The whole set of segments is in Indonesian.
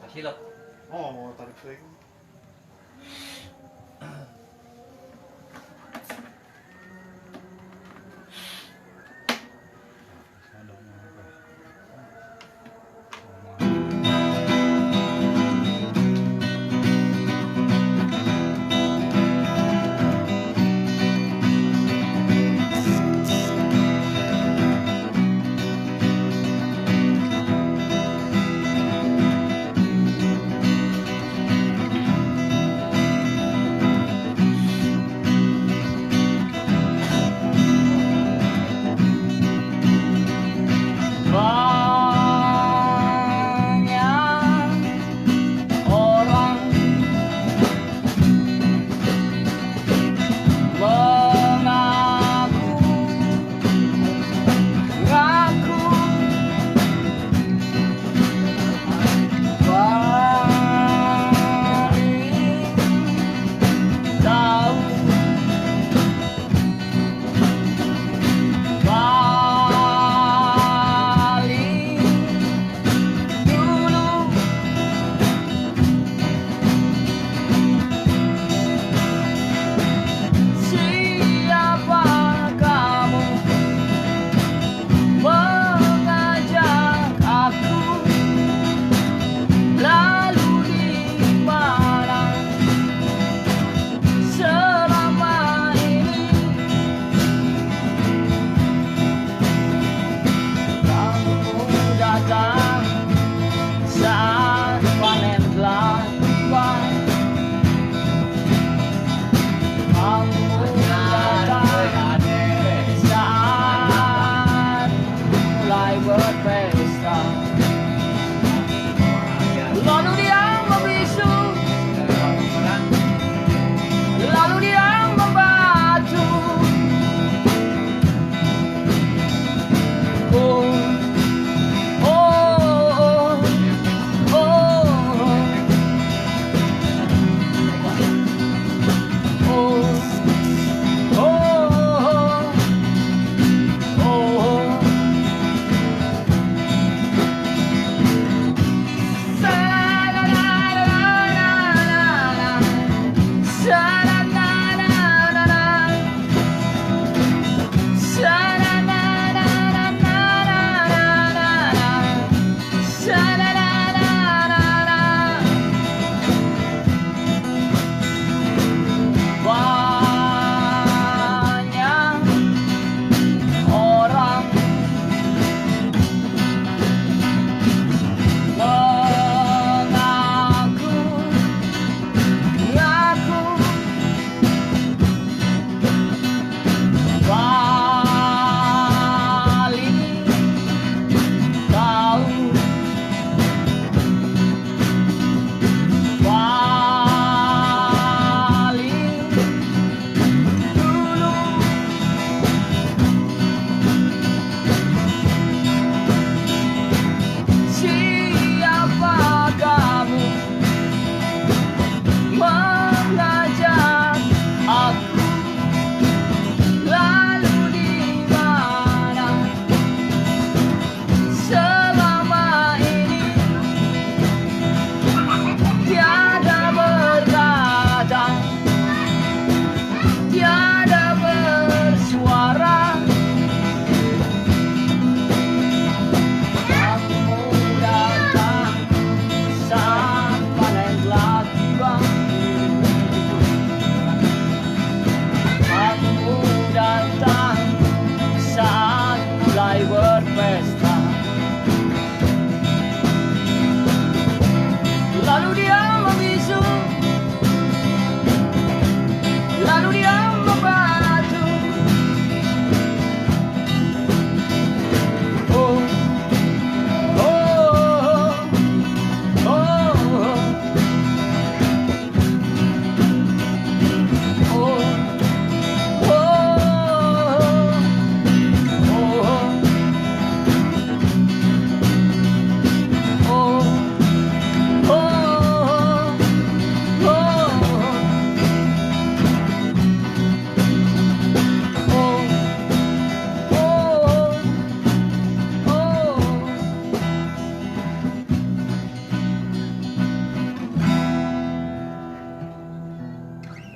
Silap. Oh, tarik ring.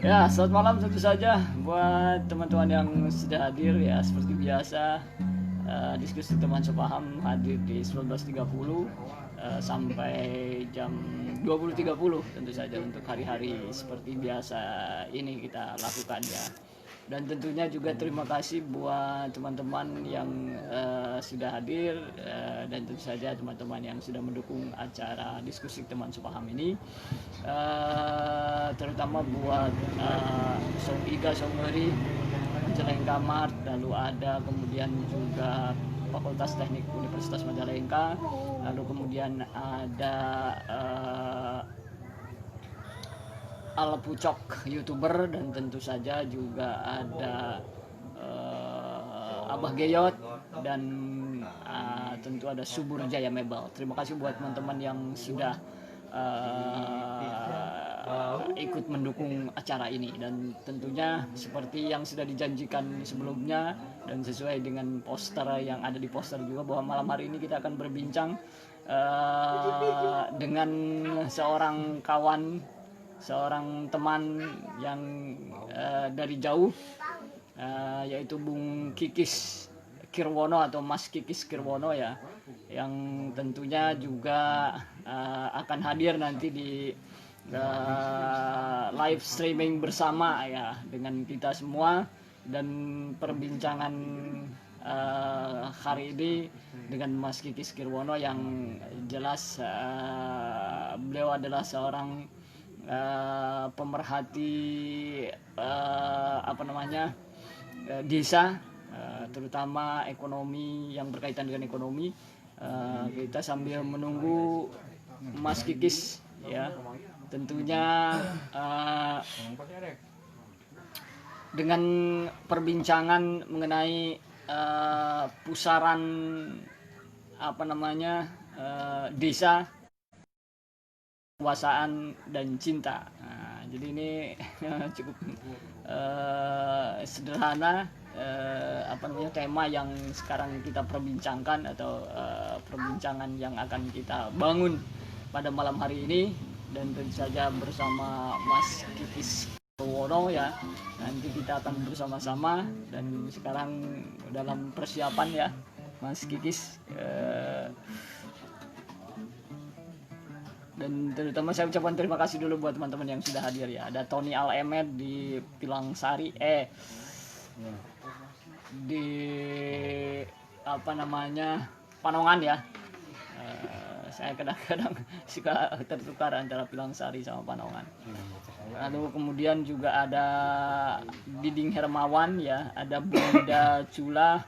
Ya, selamat malam tentu saja buat teman-teman yang sudah hadir ya seperti biasa. Diskusi teman sepaham hadir di 19.30 sampai jam 20.30 tentu saja untuk hari-hari seperti biasa ini kita lakukan ya. Dan tentunya juga terima kasih buat teman-teman yang sudah hadir dan tentu saja teman-teman yang sudah mendukung acara diskusi teman sepaham ini, terutama buat Song Iga Songeri Majalengka Mart, lalu ada kemudian juga Fakultas Teknik Universitas Majalengka, lalu kemudian ada Al Pucok YouTuber, dan tentu saja juga ada Abah Geyot, dan tentu ada Subur Jaya Mebel. Terima kasih buat teman-teman yang sudah ikut mendukung acara ini, dan tentunya seperti yang sudah dijanjikan sebelumnya dan sesuai dengan poster yang ada di poster juga, bahwa malam hari ini kita akan berbincang dengan seorang kawan, seorang teman yang dari jauh, yaitu Bung Kikis Kirwono atau Mas Kikis Kirwono ya, yang tentunya juga akan hadir nanti di live streaming bersama ya dengan kita semua. Dan perbincangan hari ini dengan Mas Kikis Kirwono yang jelas beliau adalah seorang pemerhati desa, terutama ekonomi, yang berkaitan dengan ekonomi. Kita sambil menunggu Mas Kikis ya, tentunya dengan perbincangan mengenai pusaran desa, kekuasaan dan cinta. Jadi ini cukup sederhana tema yang sekarang kita perbincangkan, atau perbincangan yang akan kita bangun pada malam hari ini, dan tentu saja bersama Mas Kikis Kirwono ya. Nanti kita akan bersama-sama, dan sekarang dalam persiapan ya Mas Kikis. Dan terutama saya ucapkan terima kasih dulu buat teman-teman yang sudah hadir ya. Ada Tony Al-Emed di Pilangsari, di Panongan ya. Saya kadang-kadang suka tertukar antara Pilangsari sama Panongan. Lalu kemudian juga ada Diding Hermawan ya, ada Bunda Cula.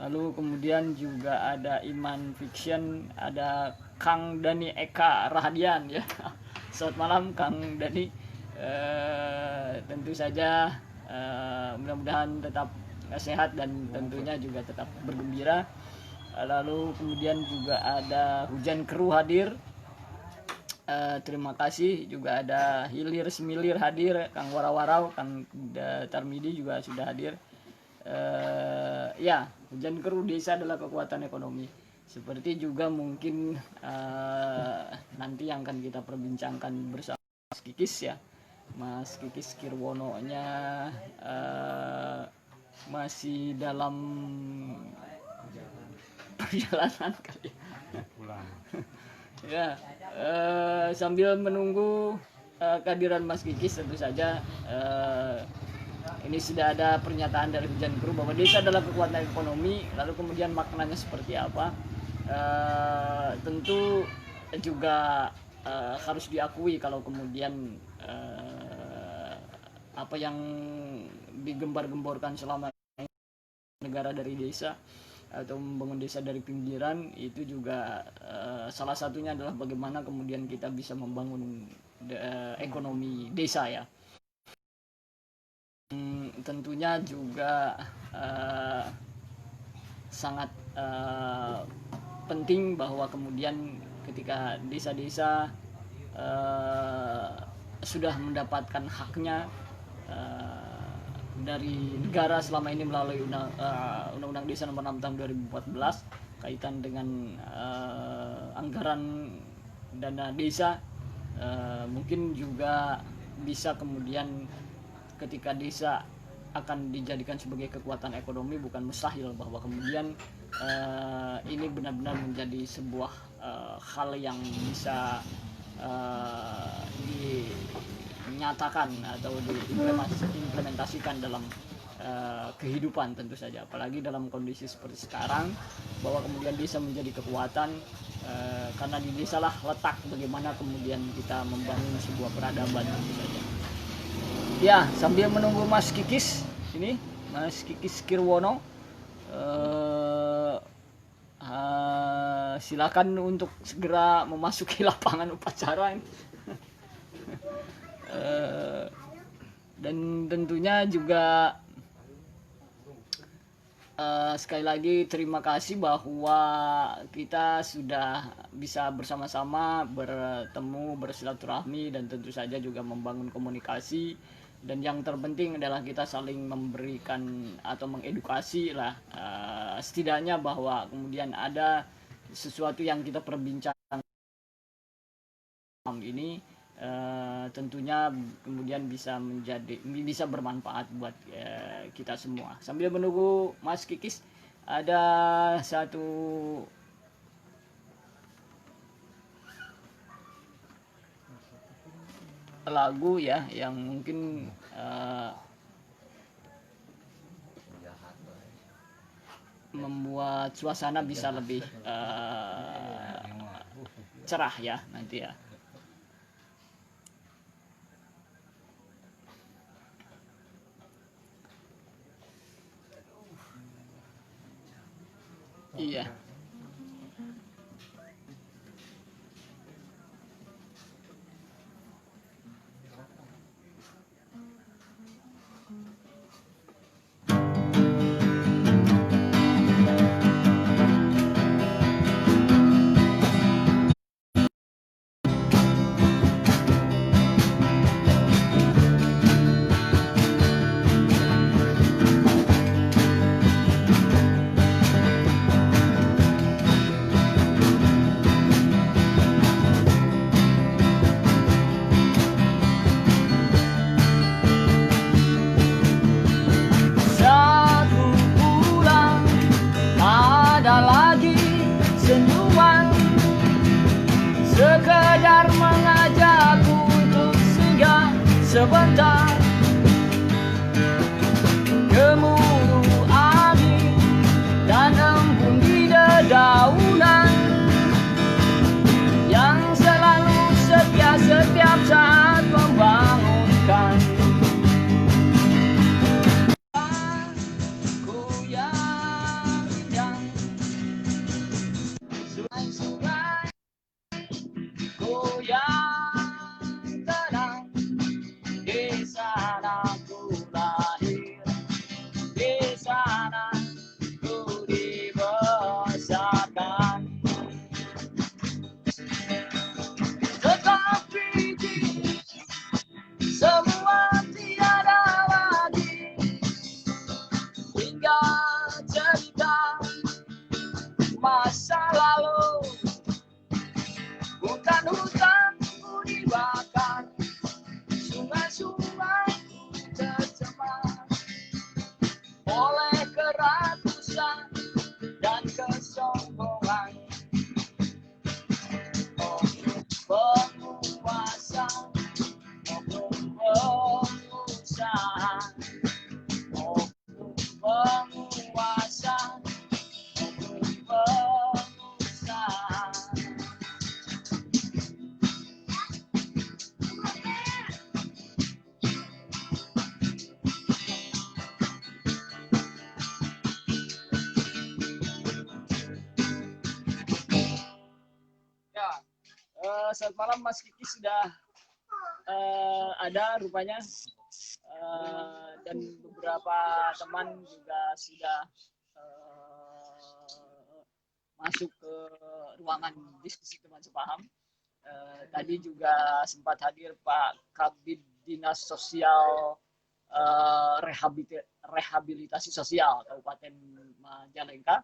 Lalu kemudian juga ada Iman Fiction, ada Kang Dani Eka Rahadian ya. Selamat malam Kang Dani. Tentu saja mudah-mudahan tetap sehat dan tentunya juga tetap bergembira. Lalu kemudian juga ada Hujan Keru hadir. Terima kasih. Juga ada Hilir Semilir hadir, Kang Warawarau, Kang Tarmidi juga sudah hadir. Ya, Hujan Keru desa adalah kekuatan ekonomi. Seperti juga mungkin nanti yang akan kita perbincangkan bersama Mas Kikis ya. Mas Kikis Kirwono nya masih dalam perjalanan kali ya. Sambil menunggu kehadiran Mas Kikis, tentu saja ini sudah ada pernyataan dari Hujan Keru bahwa desa adalah kekuatan ekonomi. Lalu kemudian maknanya seperti apa? Tentu juga harus diakui kalau kemudian apa yang digembar-gemborkan selama negara dari desa atau membangun desa dari pinggiran, itu juga salah satunya adalah bagaimana kemudian kita bisa membangun ekonomi desa ya. Tentunya juga sangat penting bahwa kemudian ketika desa-desa sudah mendapatkan haknya dari negara selama ini melalui Undang-Undang Desa Nomor 6 Tahun 2014 kaitan dengan anggaran dana desa, mungkin juga bisa kemudian ketika desa akan dijadikan sebagai kekuatan ekonomi, bukan mustahil bahwa kemudian ini benar-benar menjadi sebuah hal yang bisa dinyatakan atau diimplementasikan dalam kehidupan tentu saja, apalagi dalam kondisi seperti sekarang, bahwa kemudian desa menjadi kekuatan karena di desa lah letak bagaimana kemudian kita membangun sebuah peradaban tentu saja. Ya, sambil menunggu Mas Kikis ini, Mas Kikis Kirwono, silakan untuk segera memasuki lapangan upacara ini. Dan tentunya juga sekali lagi terima kasih bahwa kita sudah bisa bersama-sama bertemu, bersilaturahmi, dan tentu saja juga membangun komunikasi. Dan yang terpenting adalah kita saling memberikan atau mengedukasi lah, setidaknya bahwa kemudian ada sesuatu yang kita perbincangkan ini tentunya kemudian bisa bermanfaat buat kita semua. Sambil menunggu Mas Kikis, ada satu lagu ya yang mungkin membuat suasana bisa lebih cerah ya nanti ya. Iya. Sekedar mengajak untuk singgah sebentar, gemuruh angin dan embun di dedaunan yang selalu setia setiap saat membangunkan. Masa lalu bukan hutan dibakar, sungai-sungai tercemar oleh keratusan dan kesombongan penguasa, pengusaha, penguasa. Selamat malam Mas Kiki, sudah ada rupanya, dan beberapa teman juga sudah masuk ke ruangan diskusi teman sepaham. Tadi juga sempat hadir Pak Kabid Dinas Sosial Rehabilitasi Sosial Kabupaten Majalengka.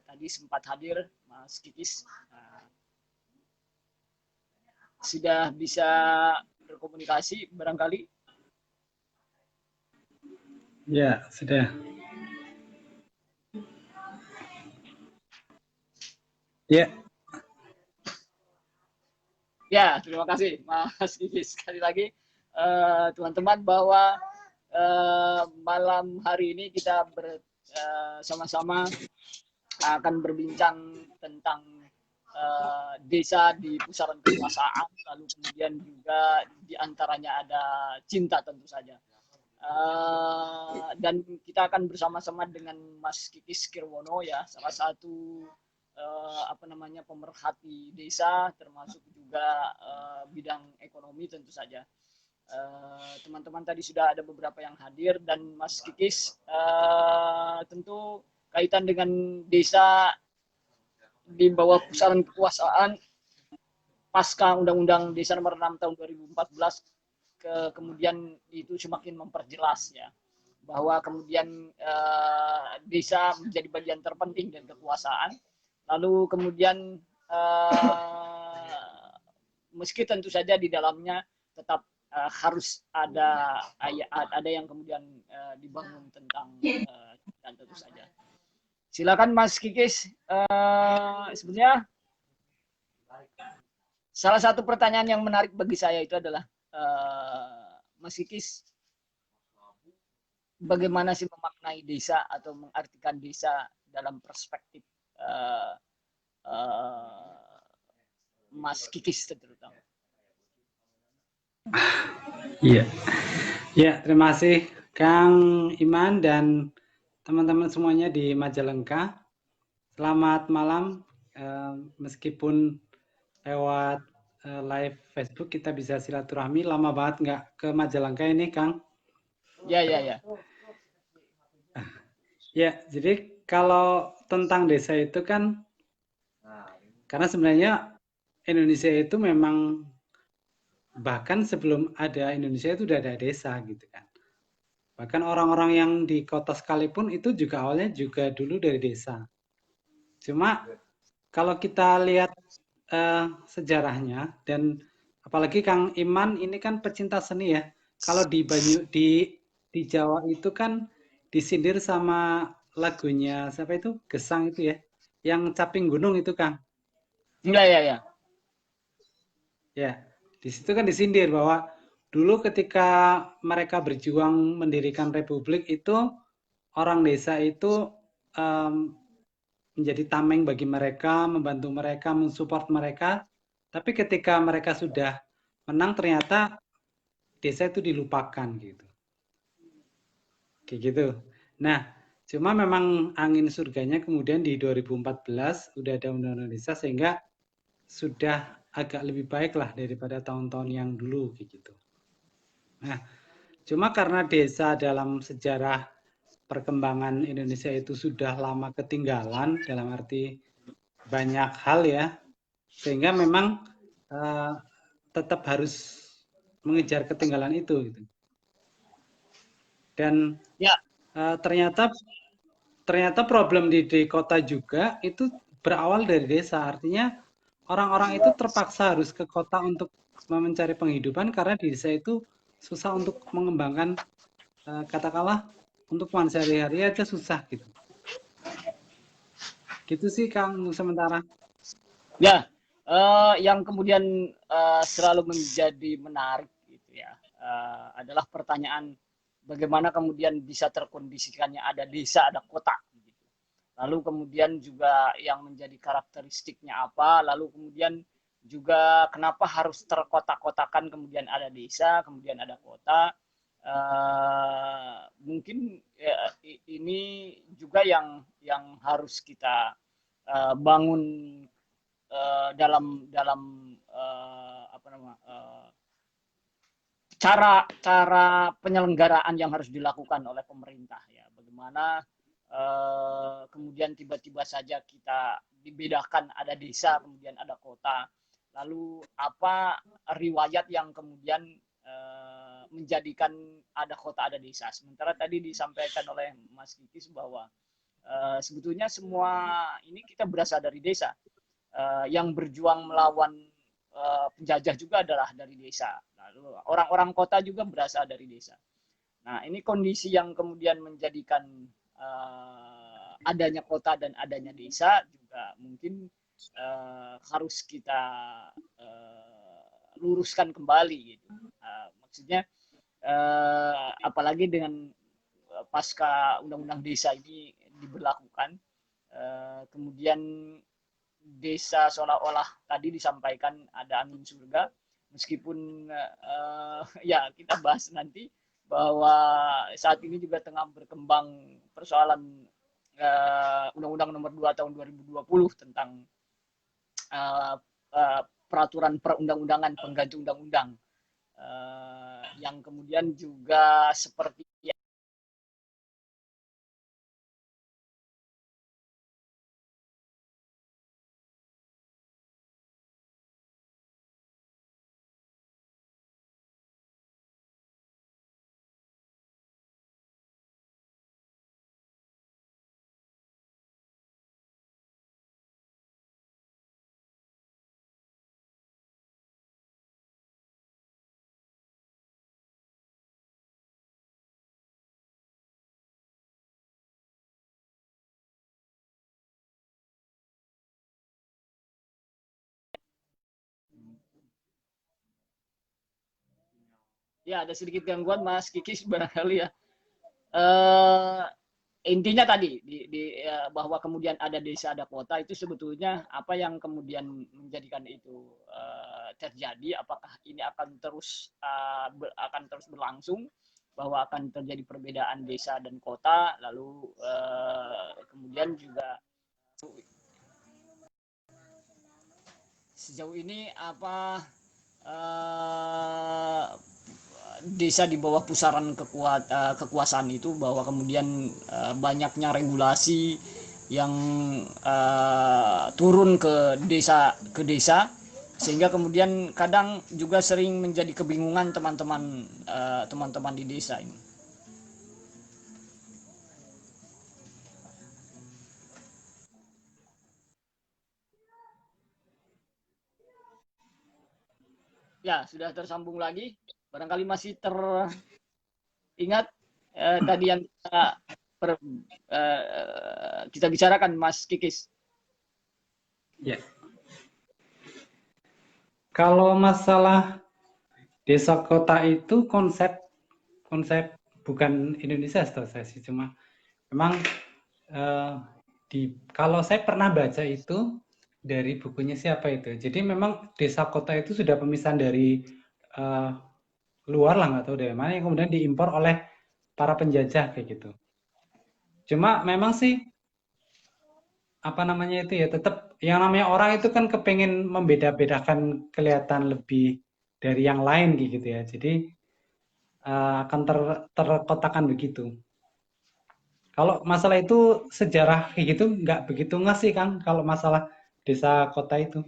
Tadi sempat hadir Mas Kikis. Sudah bisa berkomunikasi barangkali? Ya, sudah. Ya. Ya, terima kasih Mas Kiki. Sekali lagi teman-teman bahwa malam hari ini kita bersama-sama akan berbincang tentang desa di pusaran kekuasaan, lalu kemudian juga diantaranya ada cinta tentu saja. Dan kita akan bersama-sama dengan Mas Kikis Kirwono ya, salah satu pemerhati desa, termasuk juga bidang ekonomi tentu saja. Teman-teman tadi sudah ada beberapa yang hadir, dan Mas Kikis tentu kaitan dengan desa di bawah pusaran kekuasaan pasca Undang-Undang Desa Nomor 6 Tahun 2014 kemudian itu semakin memperjelas ya bahwa kemudian desa menjadi bagian terpenting dari kekuasaan. Lalu kemudian meski tentu saja di dalamnya tetap harus ada yang kemudian dibangun tentang dan tentu saja. Silakan Mas Kikis. Sebenarnya salah satu pertanyaan yang menarik bagi saya itu adalah Mas Kikis, bagaimana sih memaknai desa atau mengartikan desa dalam perspektif Mas Kikis terutama? Iya, ya terima kasih Kang Iman dan teman-teman semuanya di Majalengka. Selamat malam, meskipun lewat live Facebook kita bisa silaturahmi. Lama banget nggak ke Majalengka ini, Kang. Ya. Ya, jadi kalau tentang desa itu kan, karena sebenarnya Indonesia itu memang bahkan sebelum ada Indonesia itu udah ada desa gitu kan. Bahkan orang-orang yang di kota sekalipun itu juga awalnya juga dulu dari desa. Cuma kalau kita lihat sejarahnya, dan apalagi Kang Iman ini kan pecinta seni ya. Kalau di Jawa itu kan disindir sama lagunya siapa itu? Gesang itu ya. Yang Caping Gunung itu, Kang. Ya. Ya, di situ kan disindir bahwa dulu ketika mereka berjuang mendirikan republik itu orang desa itu menjadi tameng bagi mereka, membantu mereka, mensupport mereka. Tapi ketika mereka sudah menang ternyata desa itu dilupakan gitu. Kayak gitu. Nah, cuma memang angin surganya kemudian di 2014 udah ada undang-undang desa sehingga sudah agak lebih baik lah daripada tahun-tahun yang dulu kayak gitu. Nah, cuma karena desa dalam sejarah perkembangan Indonesia itu sudah lama ketinggalan dalam arti banyak hal ya, sehingga memang tetap harus mengejar ketinggalan itu gitu. Dan Ya. ternyata problem di kota juga itu berawal dari desa. Artinya orang-orang itu terpaksa harus ke kota untuk mencari penghidupan karena di desa itu susah untuk mengembangkan, katakanlah untuk kehidupan sehari-hari aja susah gitu. Gitu sih Kang untuk sementara. Ya, yang kemudian selalu menjadi menarik gitu ya adalah pertanyaan bagaimana kemudian bisa terkondisikannya ada desa, ada kota. Gitu. Lalu kemudian juga yang menjadi karakteristiknya apa, lalu kemudian juga kenapa harus terkotak-kotakan, kemudian ada desa, kemudian ada kota. Mungkin ini juga yang harus kita bangun dalam cara penyelenggaraan yang harus dilakukan oleh pemerintah ya. Bagaimana kemudian tiba-tiba saja kita dibedakan ada desa kemudian ada kota, lalu apa riwayat yang kemudian menjadikan ada kota ada desa. Sementara tadi disampaikan oleh Mas Kikis bahwa sebetulnya semua ini kita berasal dari desa yang berjuang melawan penjajah juga adalah dari desa. Lalu orang-orang kota juga berasal dari desa. Nah, ini kondisi yang kemudian menjadikan adanya kota dan adanya desa juga mungkin harus kita luruskan kembali gitu. Maksudnya apalagi dengan pasca undang-undang desa ini diberlakukan, kemudian desa seolah-olah tadi disampaikan ada angin surga, meskipun ya kita bahas nanti bahwa saat ini juga tengah berkembang persoalan Undang-Undang Nomor 2 Tahun 2020 tentang peraturan perundang-undangan pengganti undang-undang yang kemudian juga seperti ya ada sedikit gangguan Mas Kikis barangkali ya. Intinya tadi bahwa kemudian ada desa ada kota itu sebetulnya apa yang kemudian menjadikan itu terjadi, apakah ini akan terus berlangsung, bahwa akan terjadi perbedaan desa dan kota, lalu kemudian juga sejauh ini apa desa di bawah pusaran kekuasaan itu, bahwa kemudian banyaknya regulasi yang turun ke desa sehingga kemudian kadang juga sering menjadi kebingungan teman-teman di desa ini. Ya, sudah tersambung lagi. Barangkali masih teringat tadi yang kita bicarakan, Mas Kikis. Ya. Kalau masalah desa kota itu konsep bukan Indonesia setahu saya sih, cuma memang kalau saya pernah baca itu dari bukunya siapa itu. Jadi memang desa kota itu sudah pemisahan dari luar lah, nggak tahu dari mana, yang kemudian diimpor oleh para penjajah kayak gitu. Cuma memang sih apa namanya itu ya, tetap yang namanya orang itu kan kepengen membeda-bedakan, kelihatan lebih dari yang lain gitu ya. Jadi akan terkotakan begitu. Kalau masalah itu sejarah kayak gitu nggak begitu ngasih kan kalau masalah desa kota itu.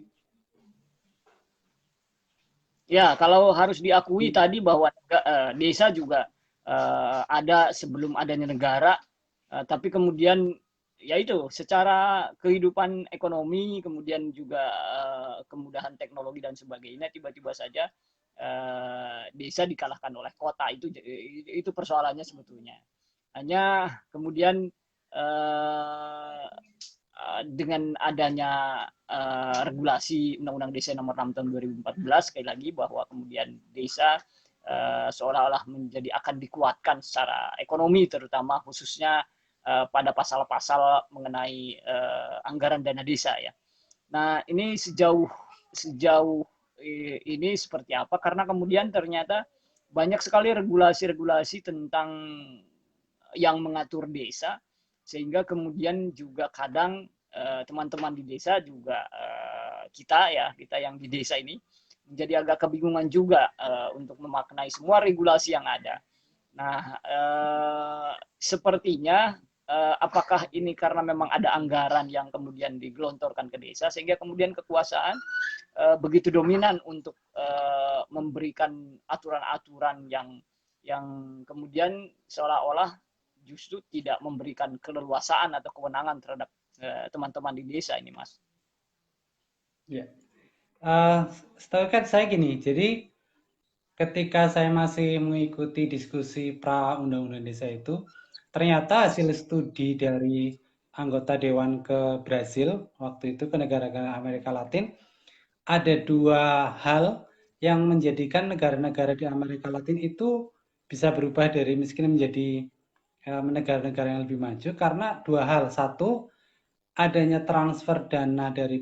Ya, kalau harus diakui tadi bahwa desa juga ada sebelum adanya negara, tapi kemudian ya itu secara kehidupan ekonomi, kemudian juga kemudahan teknologi dan sebagainya, tiba-tiba saja desa dikalahkan oleh kota. Itu persoalannya sebetulnya. Hanya kemudian dengan adanya regulasi Undang-Undang Desa Nomor 6 Tahun 2014, sekali lagi bahwa kemudian desa seolah-olah akan dikuatkan secara ekonomi, terutama khususnya pada pasal-pasal mengenai anggaran dana desa ya. Nah, ini sejauh ini seperti apa? Karena kemudian ternyata banyak sekali regulasi-regulasi tentang yang mengatur desa, sehingga kemudian juga kadang teman-teman di desa juga kita yang di desa ini menjadi agak kebingungan juga untuk memaknai semua regulasi yang ada. Nah, sepertinya apakah ini karena memang ada anggaran yang kemudian digelontorkan ke desa sehingga kemudian kekuasaan begitu dominan untuk memberikan aturan-aturan yang kemudian seolah-olah justru tidak memberikan keleluasaan atau kewenangan terhadap teman-teman di desa ini, Mas. Ya. Eh, Setahu kan saya gini, jadi ketika saya masih mengikuti diskusi pra undang-undang desa itu, ternyata hasil studi dari anggota dewan ke Brasil waktu itu ke negara-negara Amerika Latin, ada dua hal yang menjadikan negara-negara di Amerika Latin itu bisa berubah dari miskin menjadi negara-negara yang lebih maju karena dua hal. Satu, adanya transfer dana dari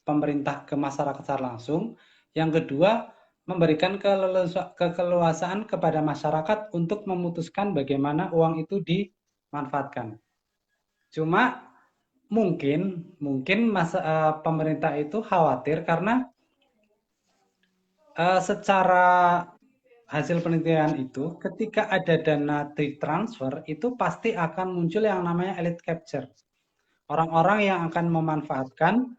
pemerintah ke masyarakat secara langsung. Yang kedua, memberikan keleluasaan kepada masyarakat untuk memutuskan bagaimana uang itu dimanfaatkan. Cuma mungkin pemerintah itu khawatir karena secara hasil penelitian itu ketika ada dana transfer itu pasti akan muncul yang namanya elite capture. Orang-orang yang akan memanfaatkan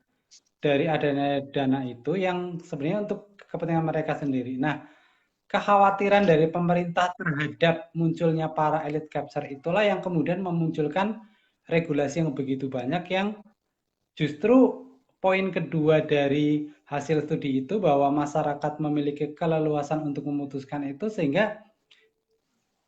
dari adanya dana itu yang sebenarnya untuk kepentingan mereka sendiri. Nah, kekhawatiran dari pemerintah terhadap munculnya para elite capture itulah yang kemudian memunculkan regulasi yang begitu banyak yang justru poin kedua dari hasil studi itu bahwa masyarakat memiliki keleluasan untuk memutuskan itu sehingga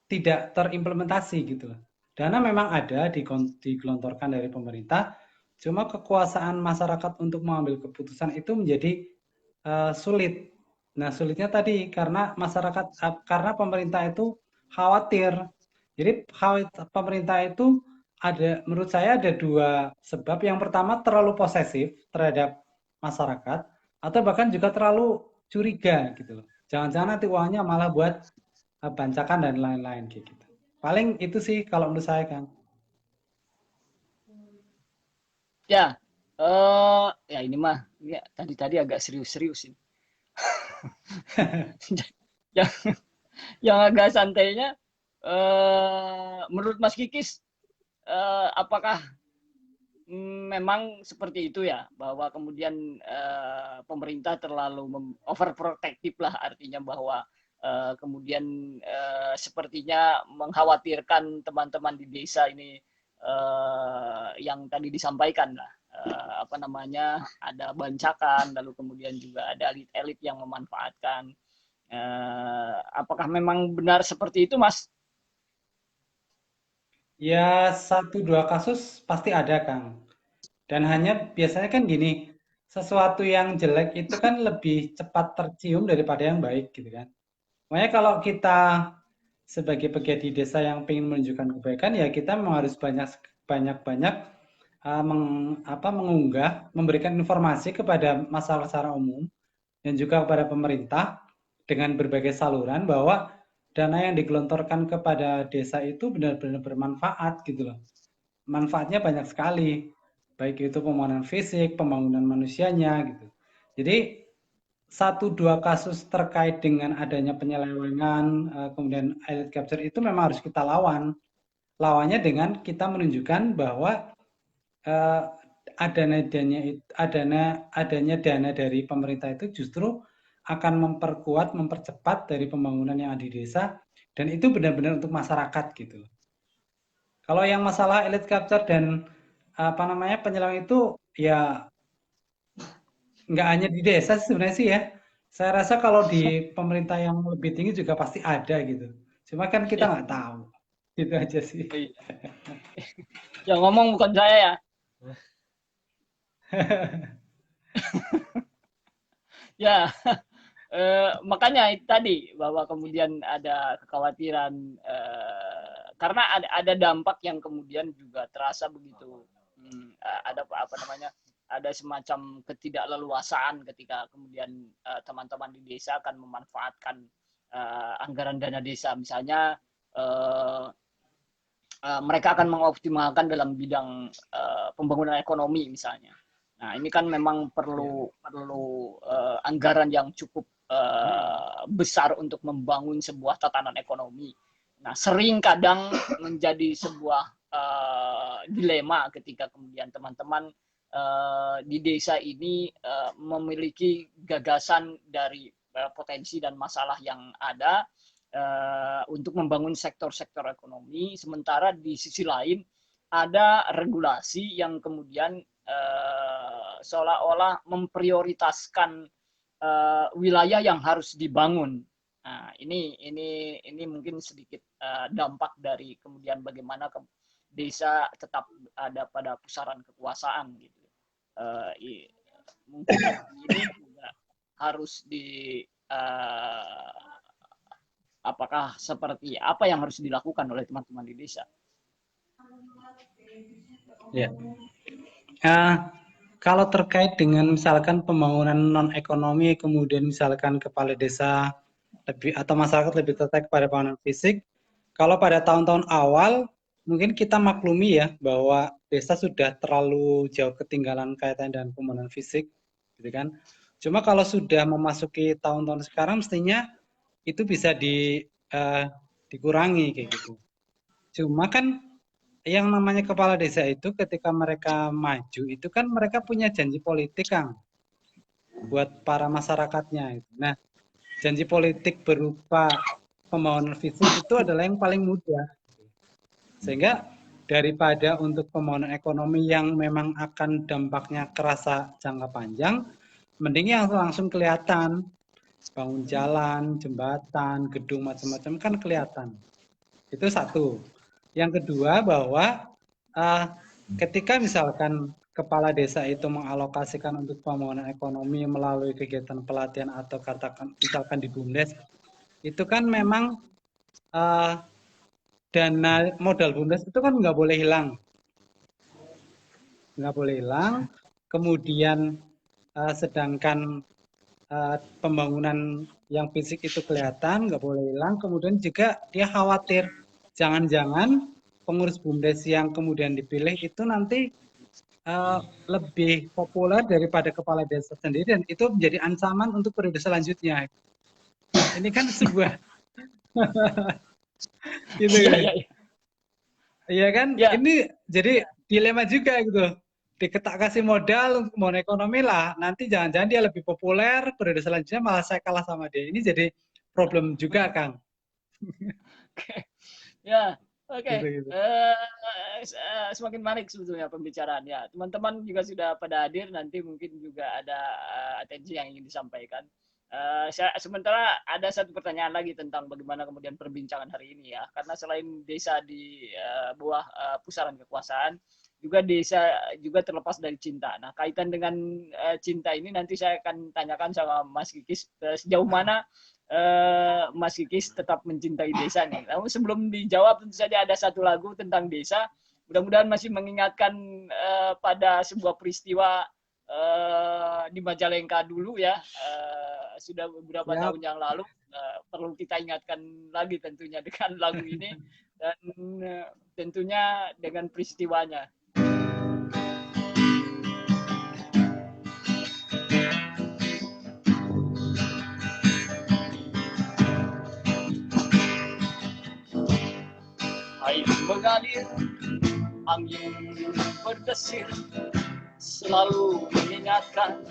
tidak terimplementasi gitu. Dana memang ada digelontorkan dari pemerintah, cuma kekuasaan masyarakat untuk mengambil keputusan itu menjadi sulit. Nah, sulitnya tadi karena masyarakat karena pemerintah itu khawatir. Jadi pemerintah itu ada menurut saya ada dua sebab. Yang pertama terlalu posesif terhadap masyarakat atau bahkan juga terlalu curiga gitu loh. Jangan-jangan nanti uangnya malah buat bancakan dan lain-lain kayak gitu. Paling itu sih kalau menurut saya, Kang. Ya, ya ini mah ya, tadi agak serius-serius ini. yang yang agak santainya, menurut Mas Kikis, apakah memang seperti itu ya, bahwa kemudian pemerintah terlalu overprotective lah, artinya bahwa kemudian sepertinya mengkhawatirkan teman-teman di desa ini, yang tadi disampaikan lah, apa namanya, ada bancakan, lalu kemudian juga ada elit-elit yang memanfaatkan. Apakah memang benar seperti itu, Mas? Ya, satu dua kasus pasti ada, Kang. Dan hanya biasanya kan gini, sesuatu yang jelek itu kan lebih cepat tercium daripada yang baik gitu kan. Makanya kalau kita sebagai pegiat di desa yang ingin menunjukkan kebaikan, ya kita memang harus banyak-banyak mengunggah, memberikan informasi kepada masyarakat secara umum dan juga kepada pemerintah dengan berbagai saluran bahwa dana yang digelontorkan kepada desa itu benar-benar bermanfaat gitu loh. Manfaatnya banyak sekali, baik itu pembangunan fisik, pembangunan manusianya gitu. Jadi satu dua kasus terkait dengan adanya penyelewengan, kemudian elite capture itu memang harus kita lawan. Lawannya dengan kita menunjukkan bahwa eh, adanya dana dari pemerintah itu justru akan memperkuat, mempercepat dari pembangunan yang ada di desa dan itu benar-benar untuk masyarakat gitu. Kalau yang masalah elite capture dan apa namanya penyelewengan itu ya nggak hanya di desa sebenarnya sih ya. Saya rasa kalau di pemerintah yang lebih tinggi juga pasti ada gitu. Cuma kan kita nggak tahu. Gitu aja sih. Yang ngomong bukan saya ya. Ya, makanya itu tadi bahwa kemudian ada kekhawatiran, karena ada dampak yang kemudian juga terasa begitu, ada apa namanya, ada semacam ketidakleluasaan ketika kemudian teman-teman di desa akan memanfaatkan anggaran dana desa, misalnya mereka akan mengoptimalkan dalam bidang pembangunan ekonomi misalnya. Nah, ini kan memang perlu anggaran yang cukup besar untuk membangun sebuah tatanan ekonomi. Nah, sering kadang menjadi sebuah dilema ketika kemudian teman-teman di desa ini memiliki gagasan dari potensi dan masalah yang ada untuk membangun sektor-sektor ekonomi, sementara di sisi lain ada regulasi yang kemudian seolah-olah memprioritaskan wilayah yang harus dibangun. Nah, ini mungkin sedikit dampak dari kemudian bagaimana desa tetap ada pada pusaran kekuasaan gitu. Mungkin ini juga harus apakah seperti apa yang harus dilakukan oleh teman-teman di desa? Ya. Kalau terkait dengan misalkan pembangunan non ekonomi, kemudian misalkan kepala desa atau masyarakat lebih tertarik pada pembangunan fisik. Kalau pada tahun-tahun awal mungkin kita maklumi ya bahwa desa sudah terlalu jauh ketinggalan kaitan dengan pembangunan fisik, gitu kan. Cuma kalau sudah memasuki tahun-tahun sekarang mestinya itu bisa dikurangi kayak gitu. Cuma kan yang namanya kepala desa itu ketika mereka maju itu kan mereka punya janji politik, Kang, buat para masyarakatnya. Nah, janji politik berupa pembangunan fisik itu adalah yang paling mudah. Sehingga daripada untuk pembangunan ekonomi yang memang akan dampaknya kerasa jangka panjang, mending yang langsung kelihatan. Bangun jalan, jembatan, gedung macam-macam kan kelihatan. Itu satu. Yang kedua bahwa ketika misalkan kepala desa itu mengalokasikan untuk pembangunan ekonomi melalui kegiatan pelatihan atau katakan misalkan di BUMDes, itu kan memang dana modal BUMDes itu kan nggak boleh hilang. Nggak boleh hilang. Kemudian sedangkan pembangunan yang fisik itu kelihatan, nggak boleh hilang. Kemudian juga dia khawatir jangan-jangan pengurus BUMDes yang kemudian dipilih itu nanti lebih populer daripada kepala desa sendiri dan itu menjadi ancaman untuk periode selanjutnya. Ini kan sebuah gitu kan? Iya kan? Ya. Ini jadi dilema juga gitu. Diketak kasih modal untuk mau ekonomi lah, nanti jangan-jangan dia lebih populer, periode selanjutnya malah saya kalah sama dia. Ini jadi problem juga, Kang. Ya, oke. Gitu. Semakin menarik sebetulnya pembicaraan ya. Teman-teman juga sudah pada hadir, nanti mungkin juga ada atensi yang ingin disampaikan. Sementara ada satu pertanyaan lagi tentang bagaimana kemudian perbincangan hari ini ya. Karena selain desa di bawah pusaran kekuasaan, juga desa juga terlepas dari cinta. Nah, kaitan dengan cinta ini nanti saya akan tanyakan sama Mas Kikis sejauh mana Mas Kikis tetap mencintai desa nih. Namun sebelum dijawab tentu saja ada satu lagu tentang desa. Mudah-mudahan masih mengingatkan pada sebuah peristiwa di Majalengka dulu ya. Sudah beberapa tahun yang lalu. Perlu kita ingatkan lagi tentunya dengan lagu ini dan tentunya dengan peristiwanya. Air mengalir, angin berdesir, selalu mengingatkan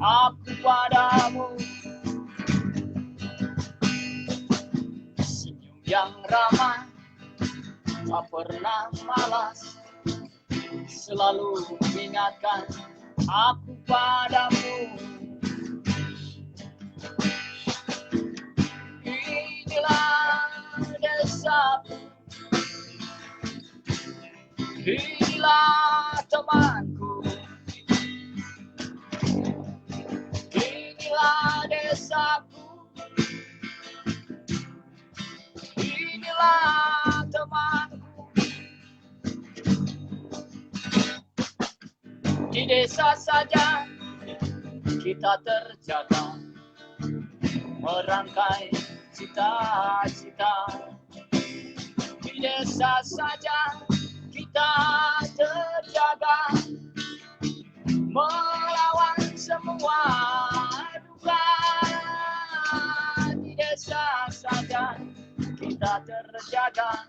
aku padamu. Senyum yang ramah, tak pernah malas, selalu mengingatkan aku padamu. Inilah desaku, inilah temanku, inilah desaku, inilah temanku. Di desa saja kita terjaga, merangkai cita-cita. Di desa saja kita terjaga, melawan semua duka. Di desa saja kita terjaga,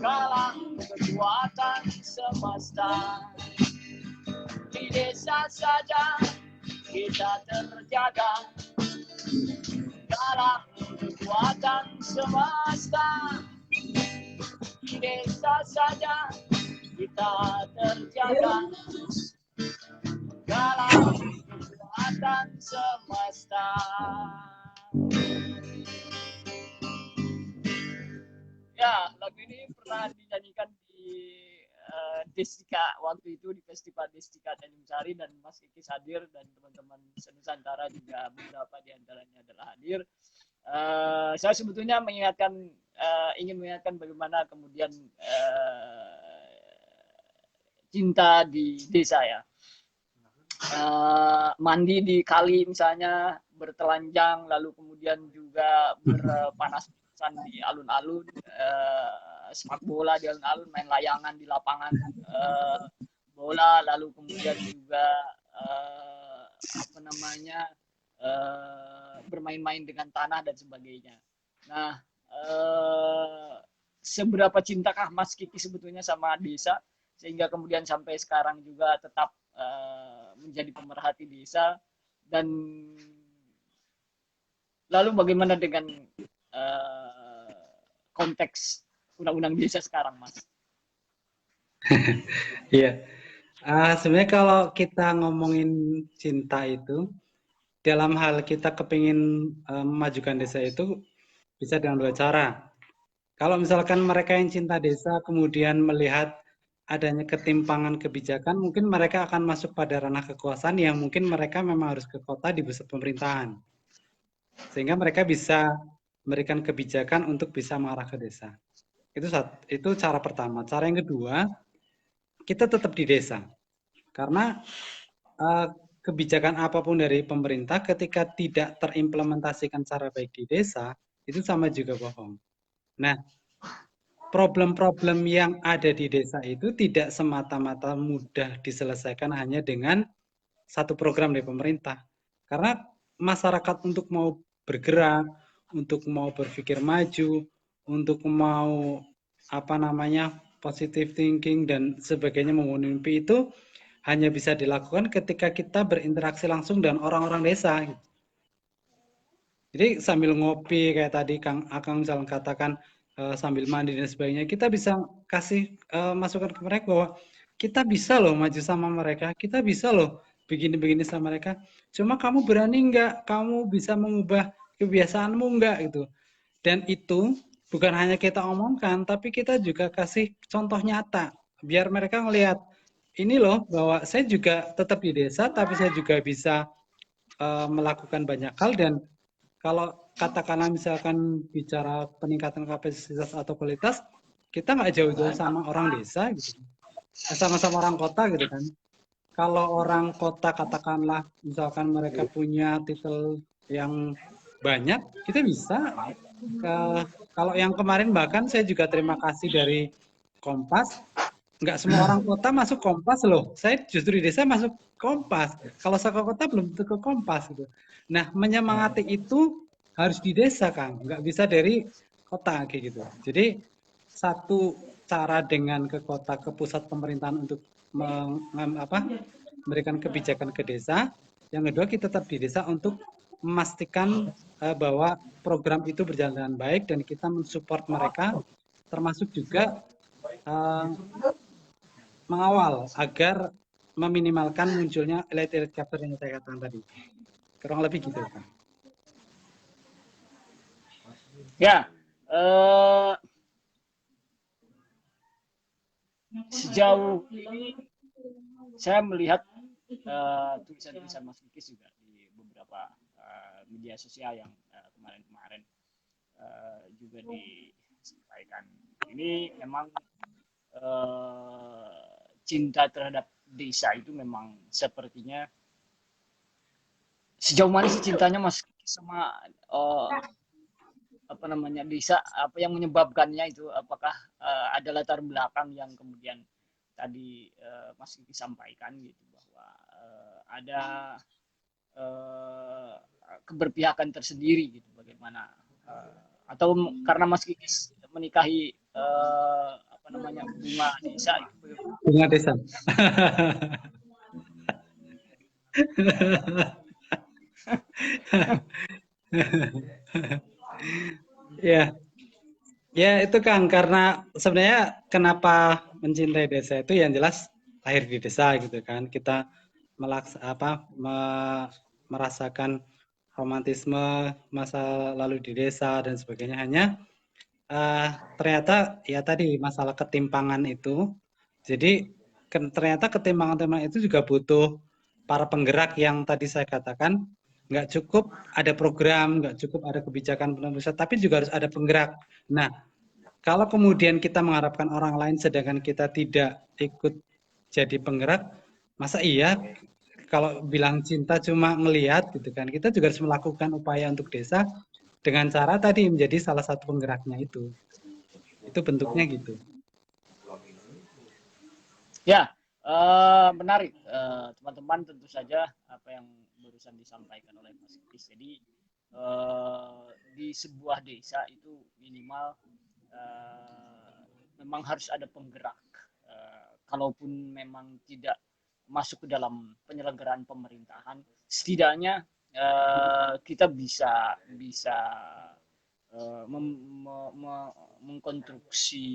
kalah kekuatan semesta. Di desa saja kita terjaga, kalah kekuatan semesta. Di desa saja kita terjaga, kalah kekuatan kekuatan semesta. Ya, lagu ini pernah dinyanyikan di Destika waktu itu di Festival Destika Tanjung Sari, dan Mas Kikis hadir dan teman-teman Senusantara juga beberapa di antaranya adalah hadir. Saya sebetulnya ingin mengingatkan bagaimana kemudian cinta di desa ya. Mandi di kali misalnya, bertelanjang, lalu kemudian juga berpanas-panasan di alun-alun, sepak bola di alun-alun, main layangan di lapangan bola, lalu kemudian juga bermain-main dengan tanah dan sebagainya. Nah, seberapa cintakah Mas Kiki sebetulnya sama desa sehingga kemudian sampai sekarang juga tetap menjadi pemerhati desa, dan lalu bagaimana dengan konteks undang-undang desa sekarang, Mas? Iya, sebenarnya kalau kita ngomongin cinta itu, dalam hal kita kepingin memajukan desa itu bisa dengan dua cara. Kalau misalkan mereka yang cinta desa kemudian melihat adanya ketimpangan kebijakan, mungkin mereka akan masuk pada ranah kekuasaan yang mungkin mereka memang harus ke kota di pusat pemerintahan. Sehingga mereka bisa memberikan kebijakan untuk bisa mengarah ke desa. Itu cara pertama. Cara yang kedua, kita tetap di desa. Karena kebijakan apapun dari pemerintah ketika tidak terimplementasikan secara baik di desa, itu sama juga bohong. Nah, problem-problem yang ada di desa itu tidak semata-mata mudah diselesaikan hanya dengan satu program dari pemerintah. Karena masyarakat untuk mau bergerak, untuk mau berpikir maju, untuk mau positive thinking dan sebagainya, memenuhi mimpi itu hanya bisa dilakukan ketika kita berinteraksi langsung dengan orang-orang desa. Jadi sambil ngopi kayak tadi Kang Akang misalnya katakan, sambil mandi dan sebagainya, kita bisa kasih masukan ke mereka bahwa kita bisa loh maju sama mereka, kita bisa loh begini-begini sama mereka. Cuma kamu berani nggak? Kamu bisa mengubah kebiasaanmu nggak gitu? Dan itu bukan hanya kita omongkan, tapi kita juga kasih contoh nyata biar mereka ngelihat ini loh bahwa saya juga tetap di desa, tapi saya juga bisa melakukan banyak hal. Dan kalau katakanlah misalkan bicara peningkatan kapasitas atau kualitas, kita nggak jauh-jauh sama orang desa gitu, sama-sama orang kota gitu kan. Kalau orang kota katakanlah misalkan mereka punya titel yang banyak, kita bisa. Kalau yang kemarin bahkan saya juga terima kasih dari Kompas, nggak semua orang kota masuk Kompas loh. Saya justru di desa masuk Kompas. Kalau saya ke kota belum tentu ke Kompas gitu. Nah, menyemangati itu harus di desa, Kang. Nggak bisa dari kota kayak gitu. Jadi satu cara dengan ke kota, ke pusat pemerintahan untuk memberikan kebijakan ke desa. Yang kedua, kita tetap di desa untuk memastikan bahwa program itu berjalan dengan baik dan kita mensupport mereka, termasuk juga mengawal agar meminimalkan munculnya elite chapter yang saya katakan tadi. Kurang lebih gitu, Pak. Ya, sejauh ini saya melihat tulisan-tulisan Mas Kikis juga di beberapa media sosial yang kemarin-kemarin juga disampaikan. Ini memang cinta terhadap desa itu memang sepertinya, sejauh mana sih cintanya Mas sama desa, apa yang menyebabkannya itu, apakah ada latar belakang yang kemudian tadi Mas Kiki sampaikan gitu, bahwa ada keberpihakan tersendiri gitu, bagaimana atau karena Mas Kiki menikahi bunga desa itu, bunga desa. Ya itu Kang, karena sebenarnya kenapa mencintai desa itu yang jelas lahir di desa gitu kan. Kita merasakan romantisme masa lalu di desa dan sebagainya. Hanya ternyata ya tadi masalah ketimpangan itu. Jadi ternyata ketimpangan-ketimpangan itu juga butuh para penggerak yang tadi saya katakan, nggak cukup ada program, nggak cukup ada kebijakan pemerintah, tapi juga harus ada penggerak. Nah, kalau kemudian kita mengharapkan orang lain sedangkan kita tidak ikut jadi penggerak, masa iya kalau bilang cinta cuma ngelihat gitu kan, kita juga harus melakukan upaya untuk desa dengan cara tadi menjadi salah satu penggeraknya itu. Itu bentuknya gitu. Ya, menarik. Teman-teman tentu saja apa yang barusan disampaikan oleh Mas Kris. Jadi di sebuah desa itu minimal memang harus ada penggerak. Kalaupun memang tidak masuk ke dalam penyelenggaraan pemerintahan, setidaknya kita bisa mengkonstruksi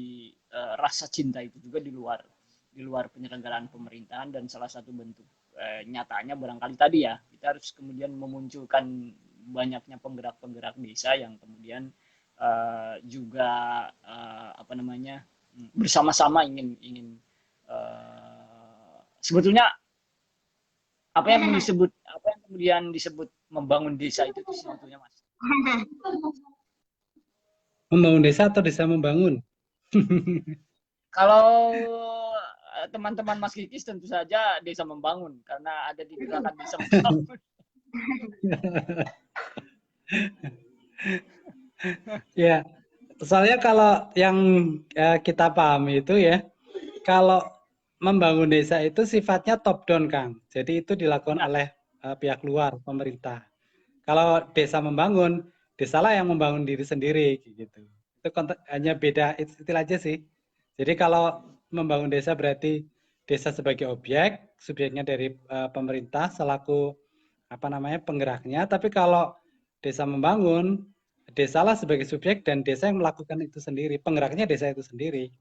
rasa cinta itu juga di luar penyelenggaraan pemerintahan, dan salah satu bentuk nyatanya barangkali tadi ya, kita harus kemudian memunculkan banyaknya penggerak-penggerak desa yang kemudian juga apa namanya bersama-sama ingin sebetulnya apa yang kemudian disebut membangun desa itu sebetulnya, Mas? Membangun desa atau desa membangun? Kalau teman-teman Mas Kikis tentu saja desa membangun, karena ada di gerakan desa membangun. Ya, soalnya kalau yang kita pahami itu ya, kalau membangun desa itu sifatnya top down, Kang. Jadi itu dilakukan oleh pihak luar, pemerintah. Kalau desa membangun, desalah yang membangun diri sendiri, gitu. Itu hanya beda istilah aja sih. Jadi kalau membangun desa berarti desa sebagai objek, subjeknya dari pemerintah selaku apa namanya penggeraknya. Tapi kalau desa membangun, desalah sebagai subjek dan desa yang melakukan itu sendiri, penggeraknya desa itu sendiri.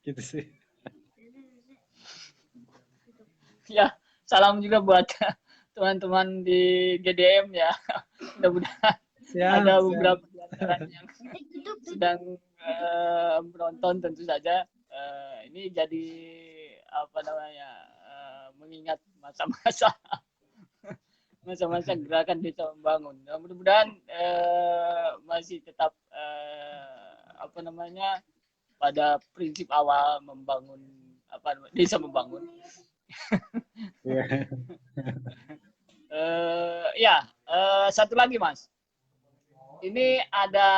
Gitu sih. Ya, salam juga buat teman-teman di GDM ya. Mudah-mudahan ada beberapa yang sedang menonton tentu saja. Ini jadi apa namanya mengingat masa-masa gerakan desa membangun. Nah, mudah-mudahan masih tetap apa namanya pada prinsip awal membangun desa membangun. Satu lagi, Mas. Ini ada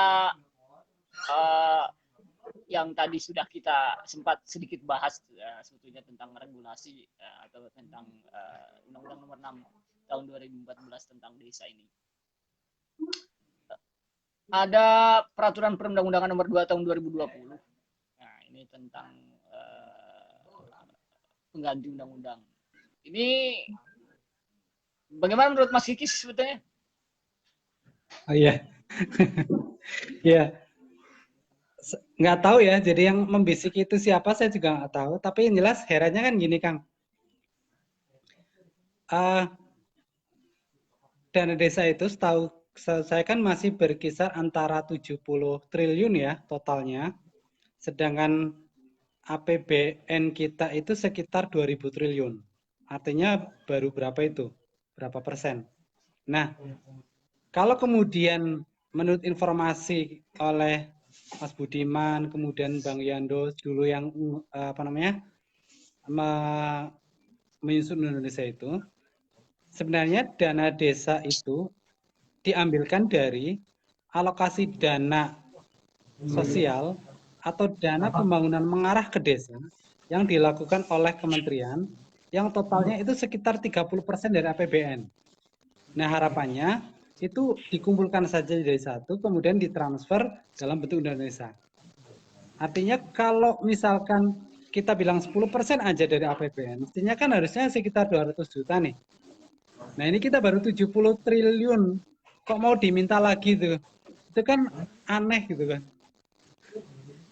yang tadi sudah kita sempat sedikit bahas sebetulnya tentang regulasi atau tentang Undang-Undang Nomor 6 tahun 2014 tentang desa ini. Ada Peraturan Perundang-undangan Nomor 2 tahun 2020. Nah, ini tentang pengganti undang-undang. Ini bagaimana menurut Mas Kikis sebetulnya? Oh iya. Ya. Nggak tahu ya, jadi yang membisik itu siapa saya juga nggak tahu. Tapi yang jelas herannya kan gini, Kang. Dana desa itu setahu saya kan masih berkisar antara 70 triliun ya totalnya. Sedangkan APBN kita itu sekitar 2000 triliun. Artinya baru berapa itu? Berapa persen? Nah, kalau kemudian menurut informasi oleh Mas Budiman, kemudian Bang Yando dulu yang menyusun Indonesia itu, sebenarnya dana desa itu diambilkan dari alokasi dana sosial atau dana pembangunan mengarah ke desa yang dilakukan oleh kementerian yang totalnya itu sekitar 30% dari APBN. Nah, harapannya itu dikumpulkan saja dari satu, kemudian ditransfer dalam bentuk Indonesia. Artinya kalau misalkan kita bilang 10% aja dari APBN, mestinya kan harusnya sekitar 200 juta nih. Nah, ini kita baru 70 triliun. Kok mau diminta lagi tuh? Itu kan aneh gitu kan.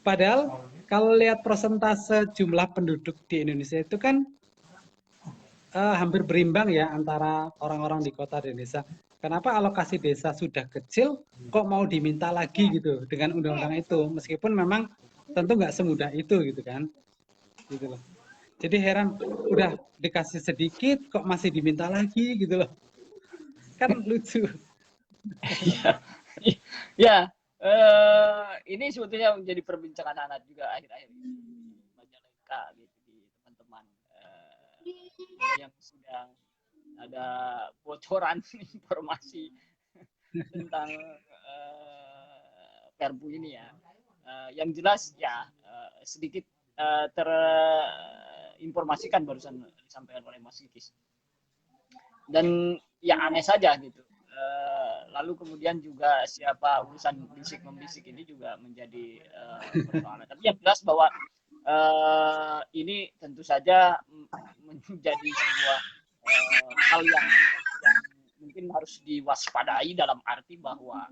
Padahal kalau lihat persentase jumlah penduduk di Indonesia itu kan hampir berimbang ya antara orang-orang di kota dan desa. Kenapa alokasi desa sudah kecil, kok mau diminta lagi gitu dengan undang-undang itu, meskipun memang tentu nggak semudah itu gitu kan, gitu loh. Jadi heran, udah dikasih sedikit kok masih diminta lagi gitu loh, kan lucu. Ya, ini sebetulnya menjadi perbincangan hangat juga akhir-akhir ini di Majalengka gitu di teman-teman yang sedang ada bocoran informasi tentang Perpu ini ya. Yang jelas ya sedikit terinformasikan barusan disampaikan oleh Mas Kikis. Dan ya aneh saja gitu. Lalu kemudian juga siapa urusan bisik membisik ini juga menjadi persoalan. Tapi yang jelas bahwa ini tentu saja menjadi sebuah hal yang mungkin harus diwaspadai dalam arti bahwa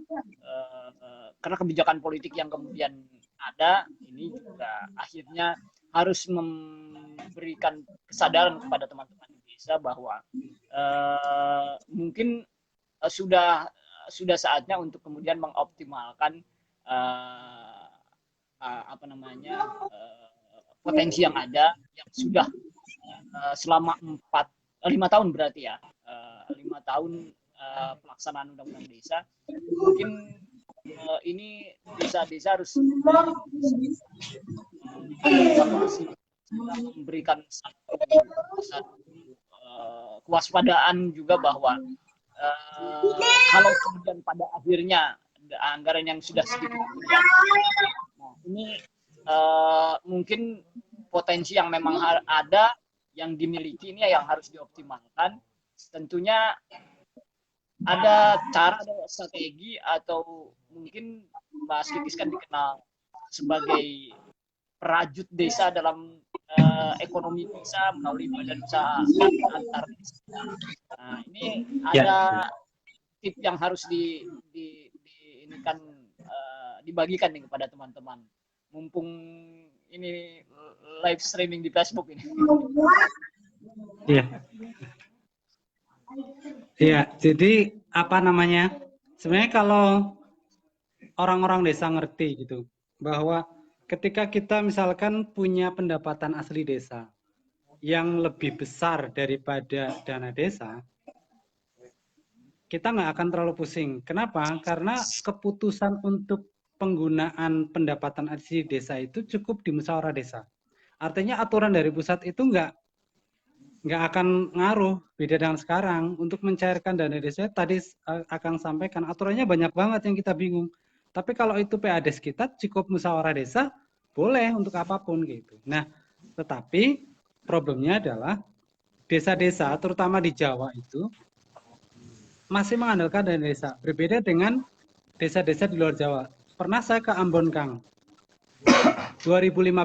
karena kebijakan politik yang kemudian ada ini juga akhirnya harus memberikan kesadaran kepada teman-teman di desa bahwa mungkin sudah saatnya untuk kemudian mengoptimalkan potensi yang ada yang sudah selama 5 tahun berarti ya 5 tahun pelaksanaan undang-undang desa mungkin ini desa-desa harus memberikan satu kewaspadaan juga bahwa kalau kemudian pada akhirnya anggaran yang sudah sedikit nah, ini mungkin potensi yang memang ada yang dimiliki ini yang harus dioptimalkan. Tentunya ada cara, ada strategi atau mungkin Mas Kikis kan dikenal sebagai perajut desa dalam ekonomi desa melalui badan usaha antar desa. Nah, ini ada tip yang harus dibagikan nih kepada teman-teman. Mumpung ini live streaming di Facebook ini. Iya. Iya, jadi apa namanya? Sebenarnya kalau orang-orang desa ngerti gitu bahwa ketika kita misalkan punya pendapatan asli desa yang lebih besar daripada dana desa, kita nggak akan terlalu pusing. Kenapa? Karena keputusan untuk penggunaan pendapatan asli desa itu cukup di musyawarah desa. Artinya aturan dari pusat itu nggak akan ngaruh, beda dengan sekarang. Untuk mencairkan dana desa tadi akan sampaikan aturannya banyak banget yang kita bingung. Tapi kalau itu PADES kita cukup musyawarah desa, boleh untuk apapun gitu. Nah, tetapi problemnya adalah desa-desa terutama di Jawa itu masih mengandalkan dana desa. Berbeda dengan desa-desa di luar Jawa. Pernah saya ke Ambon, Kang. 2015,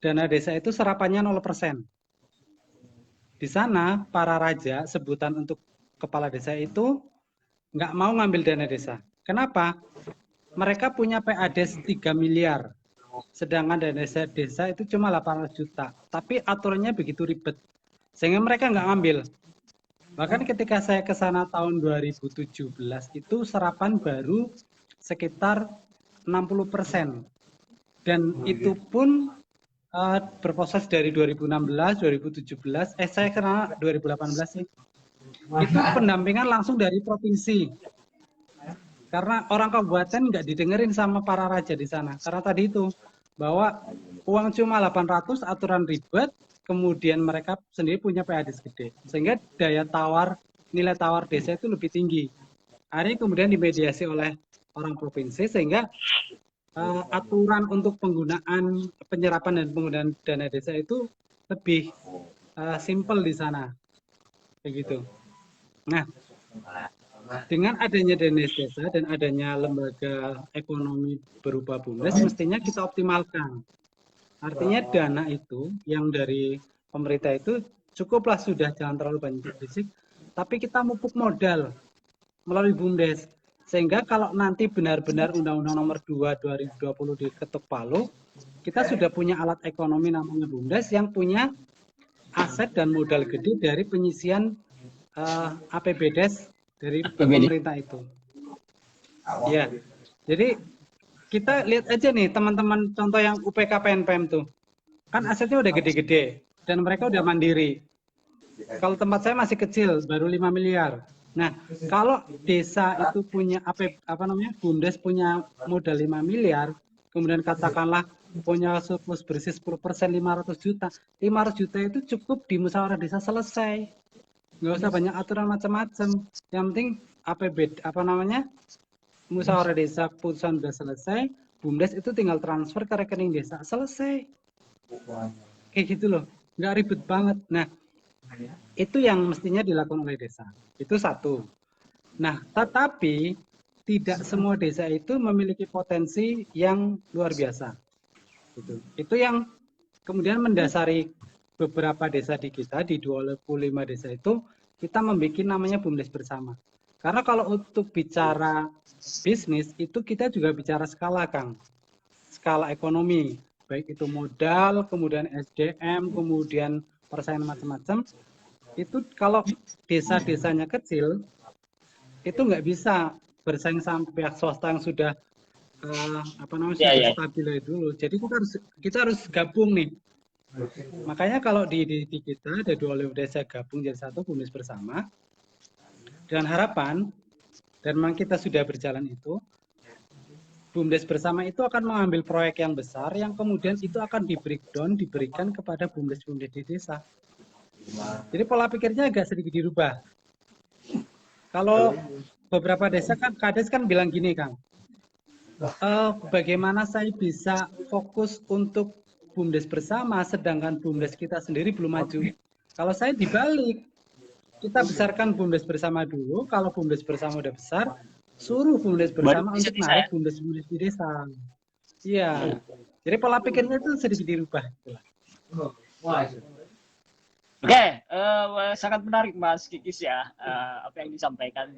dana desa itu serapannya 0%. Di sana, para raja, sebutan untuk kepala desa itu, nggak mau ngambil dana desa. Kenapa? Mereka punya PADES 3 miliar. Sedangkan dana desa itu cuma 800 juta. Tapi aturannya begitu ribet. Sehingga mereka nggak ngambil. Bahkan ketika saya ke sana tahun 2017, itu serapan baru sekitar 60%. Dan itu pun berproses dari 2016, 2017, saya kenal 2018 sih. Itu pendampingan langsung dari provinsi. Karena orang kabupaten nggak didengerin sama para raja di sana. Karena tadi itu, bahwa uang cuma 800, aturan ribet, kemudian mereka sendiri punya PADES gede. Sehingga nilai tawar desa itu lebih tinggi. Akhirnya kemudian dimediasi oleh orang provinsi sehingga aturan untuk penggunaan penyerapan dan penggunaan dana desa itu lebih simpel di sana, begitu. Nah, dengan adanya dana desa dan adanya lembaga ekonomi berupa BUMDes, mestinya kita optimalkan. Artinya dana itu yang dari pemerintah itu cukuplah sudah, jangan terlalu banyak fisik, tapi kita mupuk modal melalui BUMDes. Sehingga kalau nanti benar-benar Undang-Undang Nomor 2 2020 diketuk palu, kita sudah punya alat ekonomi namanya BUMDes yang punya aset dan modal gede dari penyisian APBDes dari APBD. pemerintah itu. Ya, jadi kita lihat aja nih teman-teman contoh yang UPK PNPM tuh, kan asetnya udah gede-gede dan mereka udah mandiri. Kalau tempat saya masih kecil, baru 5 miliar. Nah, kalau desa itu punya BUMDes punya modal 5 miliar, kemudian katakanlah punya surplus bersih 10%, 500 juta. 500 juta itu cukup di musyawarah desa selesai. Nggak usah banyak aturan macam-macam. Yang penting musyawarah desa keputusan udah selesai, BUMDes itu tinggal transfer ke rekening desa, selesai. Kayak gitu loh, nggak ribet banget. Nah, itu yang mestinya dilakukan oleh desa. Itu satu. Nah, tetapi tidak semua desa itu memiliki potensi yang luar biasa. Itu yang kemudian mendasari beberapa desa di kita, di 25 desa itu, kita membuat namanya BUMDes bersama. Karena kalau untuk bicara bisnis, itu kita juga bicara skala, Kang. Skala ekonomi, baik itu modal, kemudian SDM, kemudian persaingan macam-macam. Itu kalau desa-desanya kecil, itu nggak bisa bersaing sama pihak swasta yang sudah sudah stabil dulu. Jadi kita harus gabung nih. Makanya kalau di kita ada 25 desa gabung jadi satu BUMDes bersama. Dan harapan, dan memang kita sudah berjalan itu, BUMDes bersama itu akan mengambil proyek yang besar yang kemudian itu akan diberikan kepada BUMDes-BUMDes di desa. Jadi pola pikirnya agak sedikit dirubah. Kalau beberapa desa kan, Kades kan bilang gini, Kang, bagaimana saya bisa fokus untuk BUMDes bersama, sedangkan BUMDes kita sendiri belum maju. Kalau saya dibalik, kita besarkan BUMDes bersama dulu, kalau BUMDes bersama udah besar, suruh BUMDes bersama untuk narik BUMDes-BUMDes di desa. Iya, jadi pola pikirnya itu sedikit dirubah. Oke, sangat menarik Mas Kikis ya, apa yang disampaikan,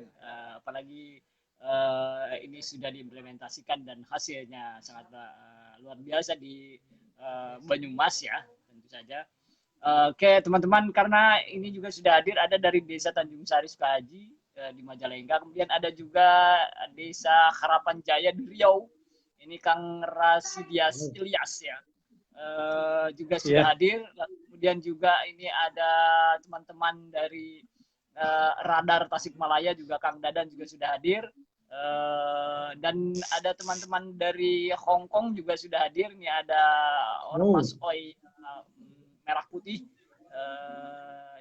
apalagi ini sudah diimplementasikan dan hasilnya sangat luar biasa di Banyumas ya, tentu saja. Oke teman-teman, karena ini juga sudah hadir, ada dari Desa Tanjung Sari Sukahaji di Majalengka, kemudian ada juga Desa Harapan Jaya di Riau, ini Kang Rasidias Ilyas ya, juga sudah hadir. Kemudian juga ini ada teman-teman dari Radar Tasikmalaya, juga Kang Dadan juga sudah hadir. Dan ada teman-teman dari Hong Kong juga sudah hadir. Ini ada Ormas Oi Merah Putih,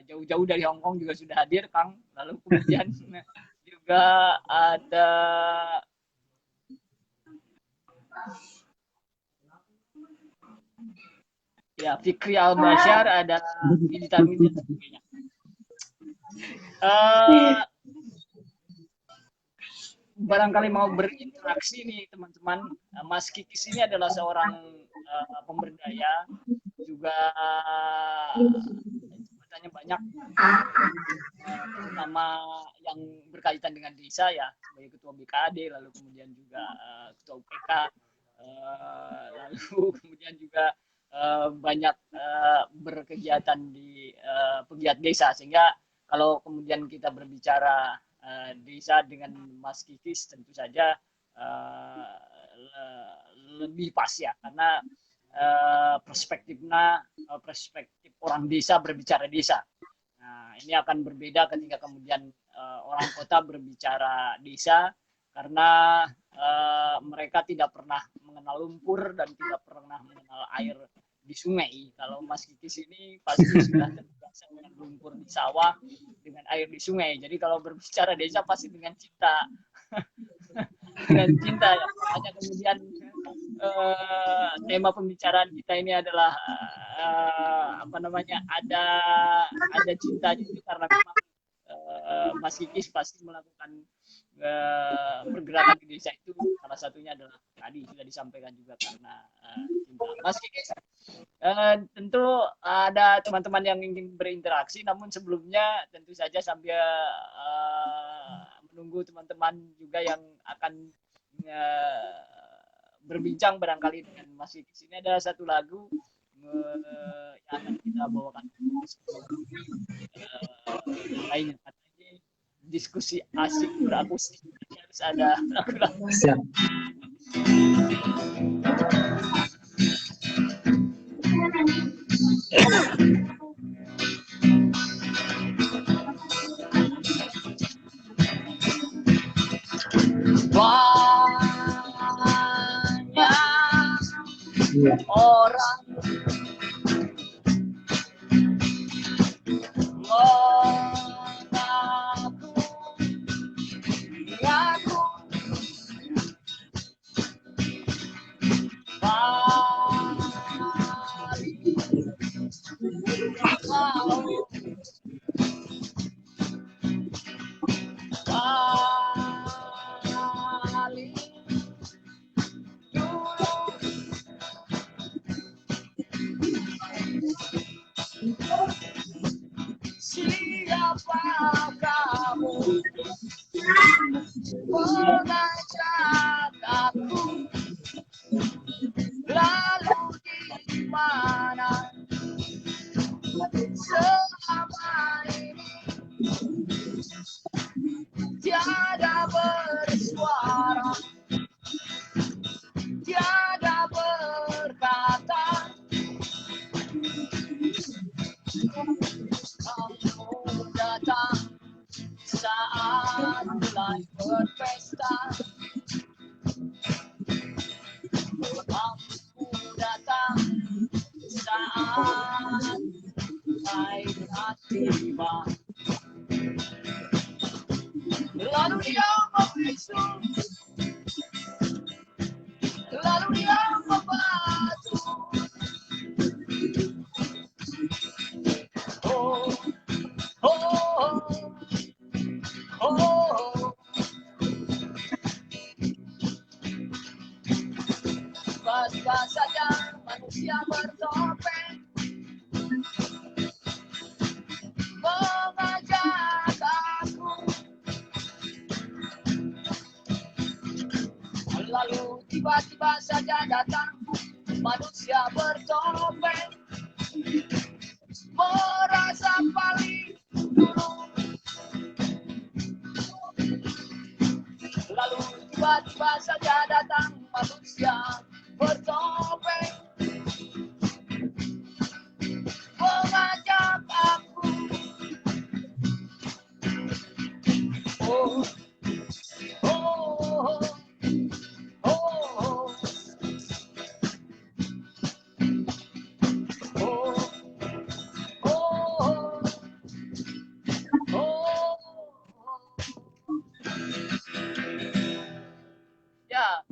jauh-jauh dari Hong Kong juga sudah hadir, Kang. Lalu kemudian juga ada ya Fikri Al-Bashar, ada Digital Media dan sebagainya. Barangkali mau berinteraksi nih teman-teman. Mas Kikis ini adalah seorang pemberdaya, juga jabatannya banyak, terutama yang berkaitan dengan desa ya, sebagai ketua BKD, lalu kemudian juga ketua UPK, lalu kemudian juga banyak berkegiatan di pegiat desa, sehingga kalau kemudian kita berbicara desa dengan Mas Kikis tentu saja lebih pas ya, karena perspektifnya perspektif orang desa berbicara desa. Nah, ini akan berbeda ketika kemudian orang kota berbicara desa, karena mereka tidak pernah mengenal lumpur dan tidak pernah mengenal air di sungai. Kalau Mas Kikis ini pasti sudah terbiasa dengan lumpur di sawah, dengan air di sungai. Jadi kalau berbicara desa pasti dengan cinta. Dengan cinta ya. Hanya kemudian tema pembicaraan kita ini adalah ada cinta itu, karena memang Mas Kikis pasti melakukan pergerakan di desa itu, salah satunya adalah tadi sudah disampaikan juga karena cinta. Mas Kikis, tentu ada teman-teman yang ingin berinteraksi, namun sebelumnya tentu saja sambil menunggu teman-teman juga yang akan berbincang barangkali dengan Mas Kikis, ini ada satu lagu yang akan kita bawakan lainnya. Katanya diskusi asik berakustik harus ada lagu-lagu. Siap. Banyak Iya. orang mengaku aku paling siapa kamu mengajak aku, lalu di mana selama ini tiada bersuara, tiada berkata. Kamu datang saat mulai berpesta. Kamu datang saat mulai tiba. Lalu dia membisu, lalu dia membatu. Oh, oh, oh, oh. Tiba-tiba saja manusia bertopeng mengajak aku, lalu tiba-tiba saja datang manusia bertopeng merasa paling dulu, lalu tiba-tiba saja datang manusia bertopeng mengajak aku. Oh, oh, oh, oh, oh, oh, oh. Ya,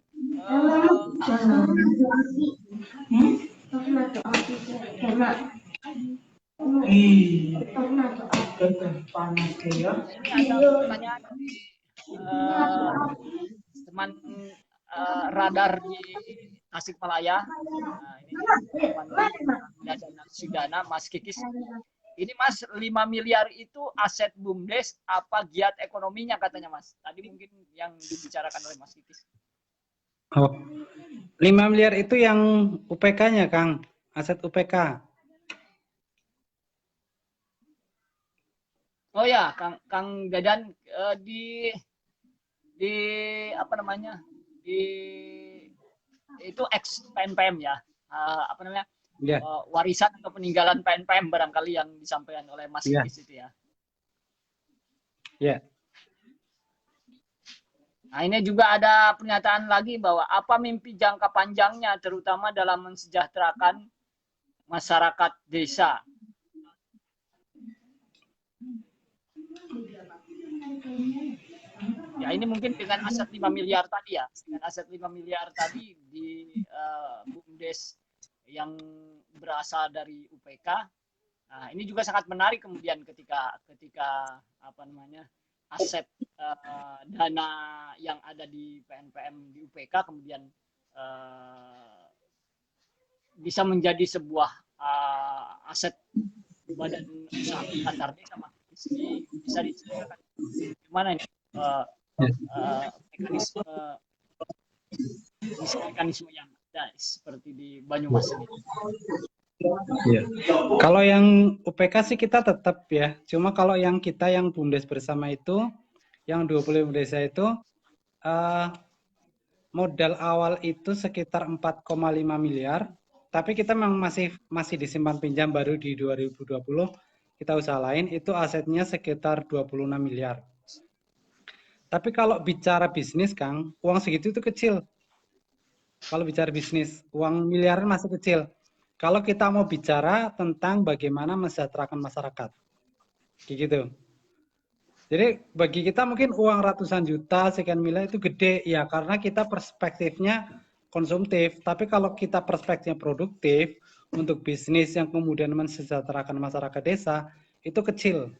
ini ada pertanyaan dari teman radar di Tasikmalaya. Nah, ini teman Sudana, Mas Kikis. Ini Mas, 5 miliar itu aset BUMDes apa giat ekonominya katanya Mas? Tadi mungkin yang dibicarakan oleh Mas Kikis. Oh, 5 miliar itu yang UPK-nya, Kang. Aset UPK. Oh ya, Kang Dadan, di apa namanya? Di itu ex PNPM ya. Apa namanya? Ya, Warisan atau peninggalan PNPM barangkali yang disampaikan oleh Mas ya. Kikis itu ya. Ya. Nah, ini juga ada pernyataan lagi bahwa apa mimpi jangka panjangnya terutama dalam mensejahterakan masyarakat desa. Ya, ini mungkin dengan aset 5 miliar tadi ya. Dengan aset 5 miliar tadi di BUMDes yang berasal dari UPK. Nah, ini juga sangat menarik kemudian ketika apa namanya? Aset dana yang ada di PNPM di UPK kemudian bisa menjadi sebuah aset badan usaha antar desa, bisa diceritakan gimana ini mekanisme yang ada seperti di Banyumas ini. Iya. Kalau yang UPK sih kita tetap ya. Cuma kalau yang kita yang BUMDes bersama itu, yang 25 desa itu, eh, modal awal itu sekitar 4,5 miliar. Tapi kita memang masih disimpan pinjam baru di 2020. Kita usaha lain itu asetnya sekitar 26 miliar. Tapi kalau bicara bisnis, Kang, uang segitu itu kecil. Kalau bicara bisnis, uang miliaran masih kecil. Kalau kita mau bicara tentang bagaimana mesejahterakan masyarakat, kayak gitu. Jadi bagi kita mungkin uang ratusan juta, sekian miliar itu gede, ya karena kita perspektifnya konsumtif. Tapi kalau kita perspektifnya produktif untuk bisnis yang kemudian mensejahterakan masyarakat desa, itu kecil,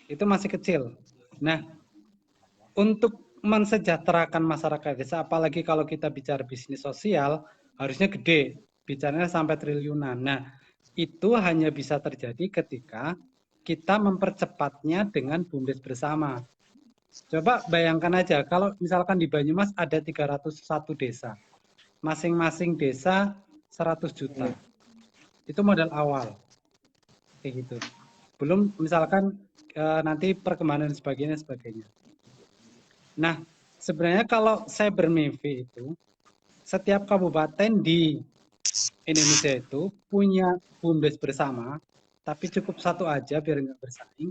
itu masih kecil. Nah, untuk mensejahterakan masyarakat desa, apalagi kalau kita bicara bisnis sosial, harusnya gede, bicaranya sampai triliunan. Nah, itu hanya bisa terjadi ketika kita mempercepatnya dengan BUMDes bersama. Coba bayangkan aja, kalau misalkan di Banyumas ada 301 desa, masing-masing desa 100 juta. Itu modal awal, kayak gitu. Belum misalkan nanti perkembangan dan sebagainya. Nah, sebenarnya kalau saya bermimpi itu, setiap kabupaten di Indonesia itu punya BUMDes bersama, tapi cukup satu aja biar nggak bersaing,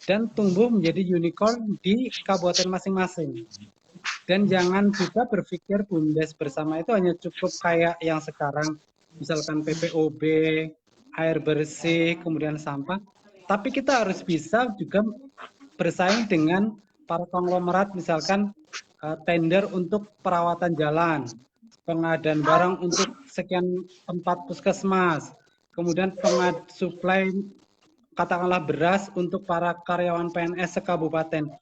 dan tumbuh menjadi unicorn di kabupaten masing-masing. Dan jangan juga berpikir BUMDes bersama itu hanya cukup kayak yang sekarang, misalkan PPOB, air bersih, kemudian sampah, tapi kita harus bisa juga bersaing dengan para konglomerat, misalkan tender untuk perawatan jalan, pengadaan barang untuk sekian tempat puskesmas, kemudian suplai katakanlah beras untuk para karyawan PNS sekabupaten.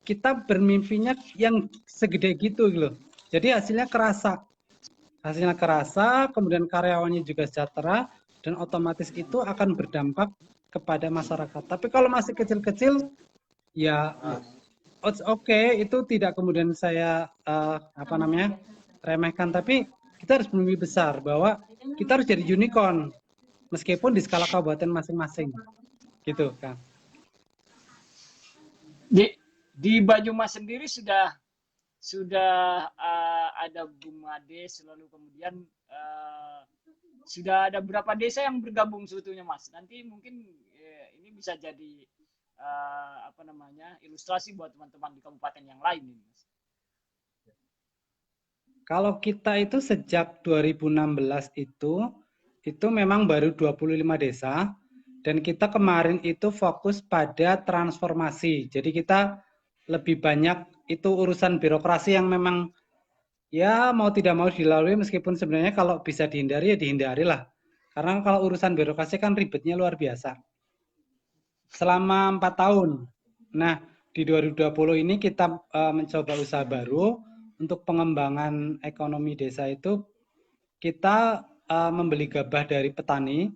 Kita bermimpinya yang segede gitu loh. Jadi hasilnya kerasa, kemudian karyawannya juga sejahtera, dan otomatis itu akan berdampak kepada masyarakat. Tapi kalau masih kecil-kecil, ya oke, itu tidak kemudian saya remehkan, tapi kita harus bermimpi besar bahwa kita harus jadi unicorn meskipun di skala kabupaten masing-masing, gitu kan. Di Banyumas sendiri sudah ada BUMADes, lalu kemudian sudah ada berapa desa yang bergabung sebetulnya, Mas? Nanti mungkin ini bisa jadi ilustrasi buat teman-teman di kabupaten yang lain ini, Mas. Kalau kita itu sejak 2016 itu memang baru 25 desa, dan kita kemarin itu fokus pada transformasi. Jadi kita lebih banyak itu urusan birokrasi yang memang ya mau tidak mau dilalui, meskipun sebenarnya kalau bisa dihindari ya dihindari lah. Karena kalau urusan birokrasi kan ribetnya luar biasa. Selama 4 tahun. Nah, di 2020 ini kita mencoba usaha baru untuk pengembangan ekonomi desa itu. Kita membeli gabah dari petani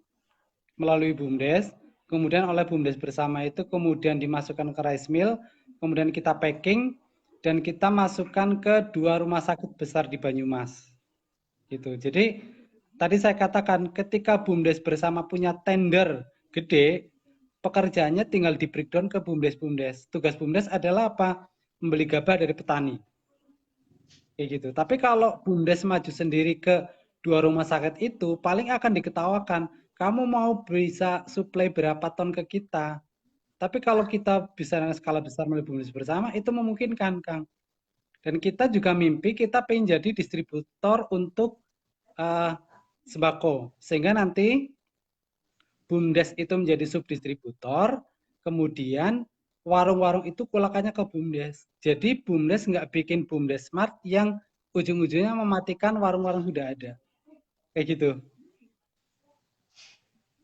melalui BUMDes, kemudian oleh BUMDes bersama itu kemudian dimasukkan ke rice mill, kemudian kita packing, dan kita masukkan ke 2 rumah sakit besar di Banyumas. Gitu. Jadi tadi saya katakan ketika BUMDes bersama punya tender gede, pekerjaannya tinggal di breakdown ke BUMDes. Tugas BUMDes adalah apa? Membeli gabah dari petani. Kayak gitu. Tapi kalau BUMDes maju sendiri ke 2 rumah sakit itu, paling akan diketawakan. Kamu mau bisa suplai berapa ton ke kita? Tapi kalau kita bisa dengan skala besar melalui BUMDes bersama, itu memungkinkan, Kang. Dan kita juga mimpi kita pengen jadi distributor untuk sembako. Sehingga nanti BUMDes itu menjadi subdistributor, kemudian warung-warung itu kulakannya ke BUMDes. Jadi BUMDes nggak bikin BUMDes Smart yang ujung-ujungnya mematikan warung-warung sudah ada. Kayak gitu.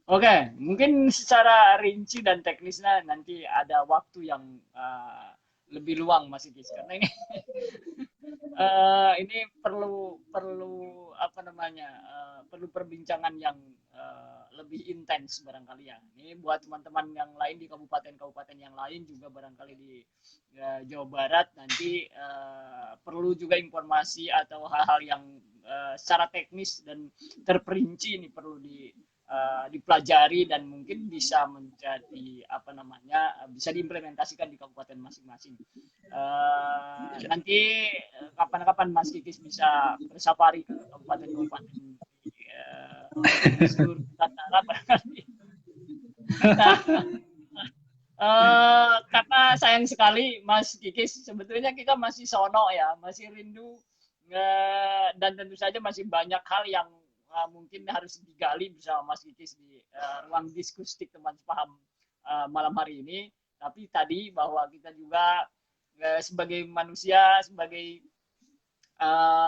Oke, mungkin secara rinci dan teknisnya nanti ada waktu yang lebih luang, Mas Idis, karena ini ini perlu perlu perbincangan yang lebih intens barangkali ya. Ini buat teman-teman yang lain di kabupaten-kabupaten yang lain juga barangkali di Jawa Barat nanti perlu juga informasi atau hal-hal yang secara teknis dan terperinci ini perlu dipelajari dan mungkin bisa menjadi apa namanya bisa diimplementasikan di kabupaten masing-masing. Nanti kapan-kapan Mas Kikis bisa bersafari ke kabupaten-kabupaten di seluruh Nusantara barangkali. Nah, karena sayang sekali Mas Kikis, sebetulnya kita masih sono ya, masih rindu dan tentu saja masih banyak hal yang mungkin harus digali bersama Mas Kikis di ruang diskustik teman sepaham malam hari ini. Tapi tadi bahwa kita juga sebagai manusia, sebagai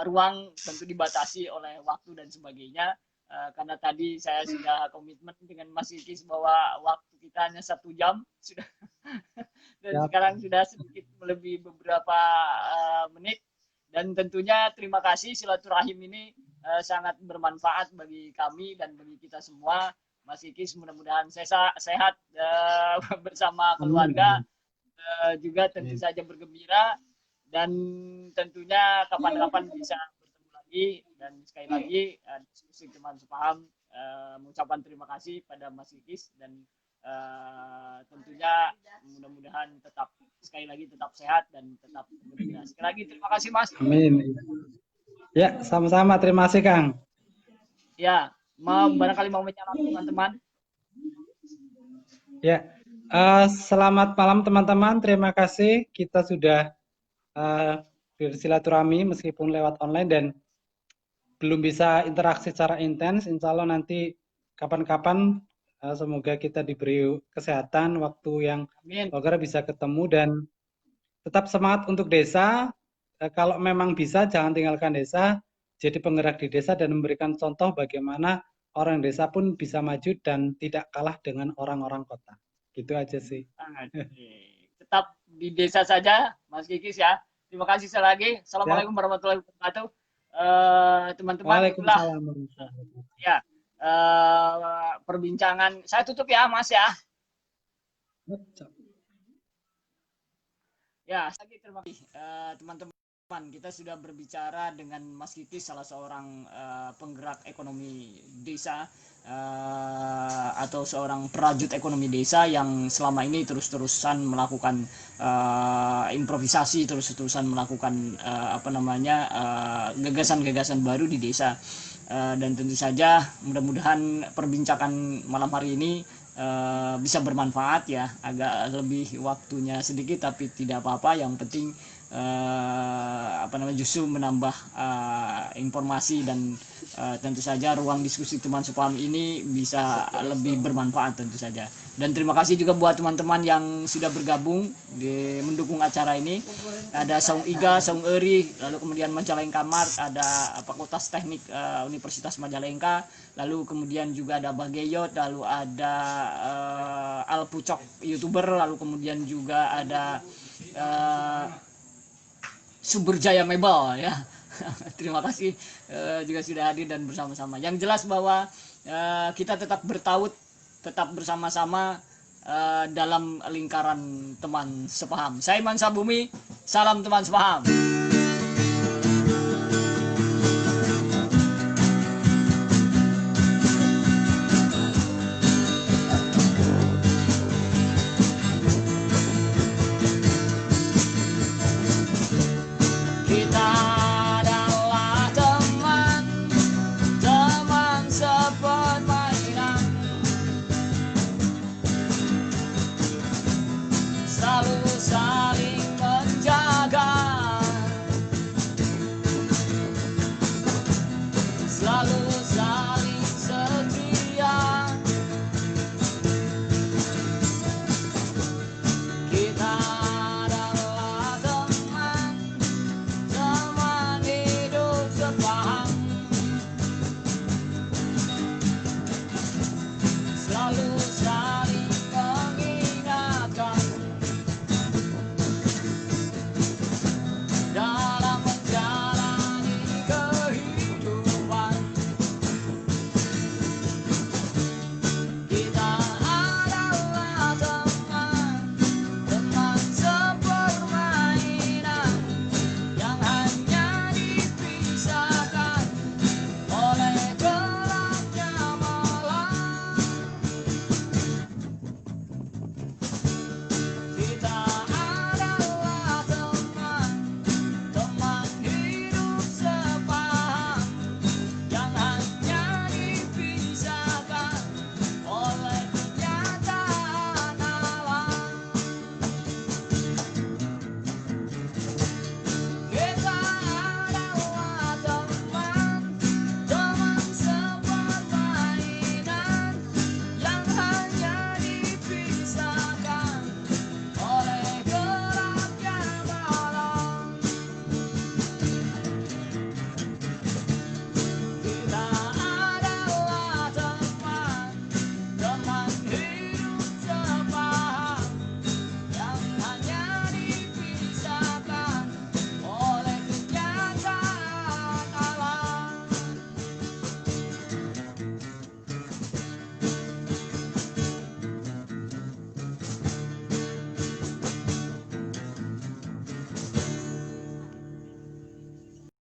ruang tentu dibatasi oleh waktu dan sebagainya. Karena tadi saya sudah komitmen dengan Mas Kikis bahwa waktu kita hanya 1 jam sudah dan sekarang sudah sedikit melebihi beberapa menit. Dan tentunya terima kasih silaturahim ini sangat bermanfaat bagi kami dan bagi kita semua. Mas Kikis mudah-mudahan sehat bersama keluarga, juga tentu saja bergembira, dan tentunya kapan-kapan bisa bertemu lagi. Dan sekali lagi diskusi teman sepaham mengucapkan terima kasih pada Mas Kikis, dan tentunya mudah-mudahan tetap sekali lagi tetap sehat dan tetap bergembira. Sekali lagi terima kasih Mas. Amin. Ya, sama-sama. Terima kasih Kang. Ya, barangkali mau menyalam teman-teman. Ya, selamat malam teman-teman. Terima kasih kita sudah bersilaturahmi meskipun lewat online dan belum bisa interaksi secara intens. Insya Allah nanti kapan-kapan semoga kita diberi kesehatan, waktu yang agar bisa ketemu, dan tetap semangat untuk desa. Kalau memang bisa jangan tinggalkan desa, jadi penggerak di desa dan memberikan contoh bagaimana orang desa pun bisa maju dan tidak kalah dengan orang-orang kota. Gitu aja sih. Tetap di desa saja Mas Kikis ya. Terima kasih sekali lagi. Assalamualaikum warahmatullahi wabarakatuh. Teman-teman, Waalaikumsalam. Ya, perbincangan saya tutup ya Mas ya. Ya, lagi terima kasih teman-teman. Kita sudah berbicara dengan Mas Kikis, salah seorang penggerak ekonomi desa atau seorang perajut ekonomi desa yang selama ini terus-terusan melakukan improvisasi, terus-terusan melakukan gagasan-gagasan baru di desa. Dan tentu saja mudah-mudahan perbincangan malam hari ini bisa bermanfaat ya. Agak lebih waktunya sedikit tapi tidak apa-apa, yang penting justru menambah informasi, dan tentu saja ruang diskusi teman sepaham ini bisa lebih bermanfaat tentu saja. Dan terima kasih juga buat teman-teman yang sudah bergabung mendukung acara ini. Ada Saung Iga, Saung Eri, lalu kemudian Majalengka Mart, ada Fakultas Teknik Universitas Majalengka, lalu kemudian juga ada Bageyot, lalu ada Alpucok YouTuber, lalu kemudian juga ada Sumber Jaya Mebel ya. Terima kasih juga sudah hadir dan bersama-sama. Yang jelas bahwa kita tetap bertaut, tetap bersama-sama dalam lingkaran teman sepaham. Saya Iman Sabumi, salam teman sepaham. Kita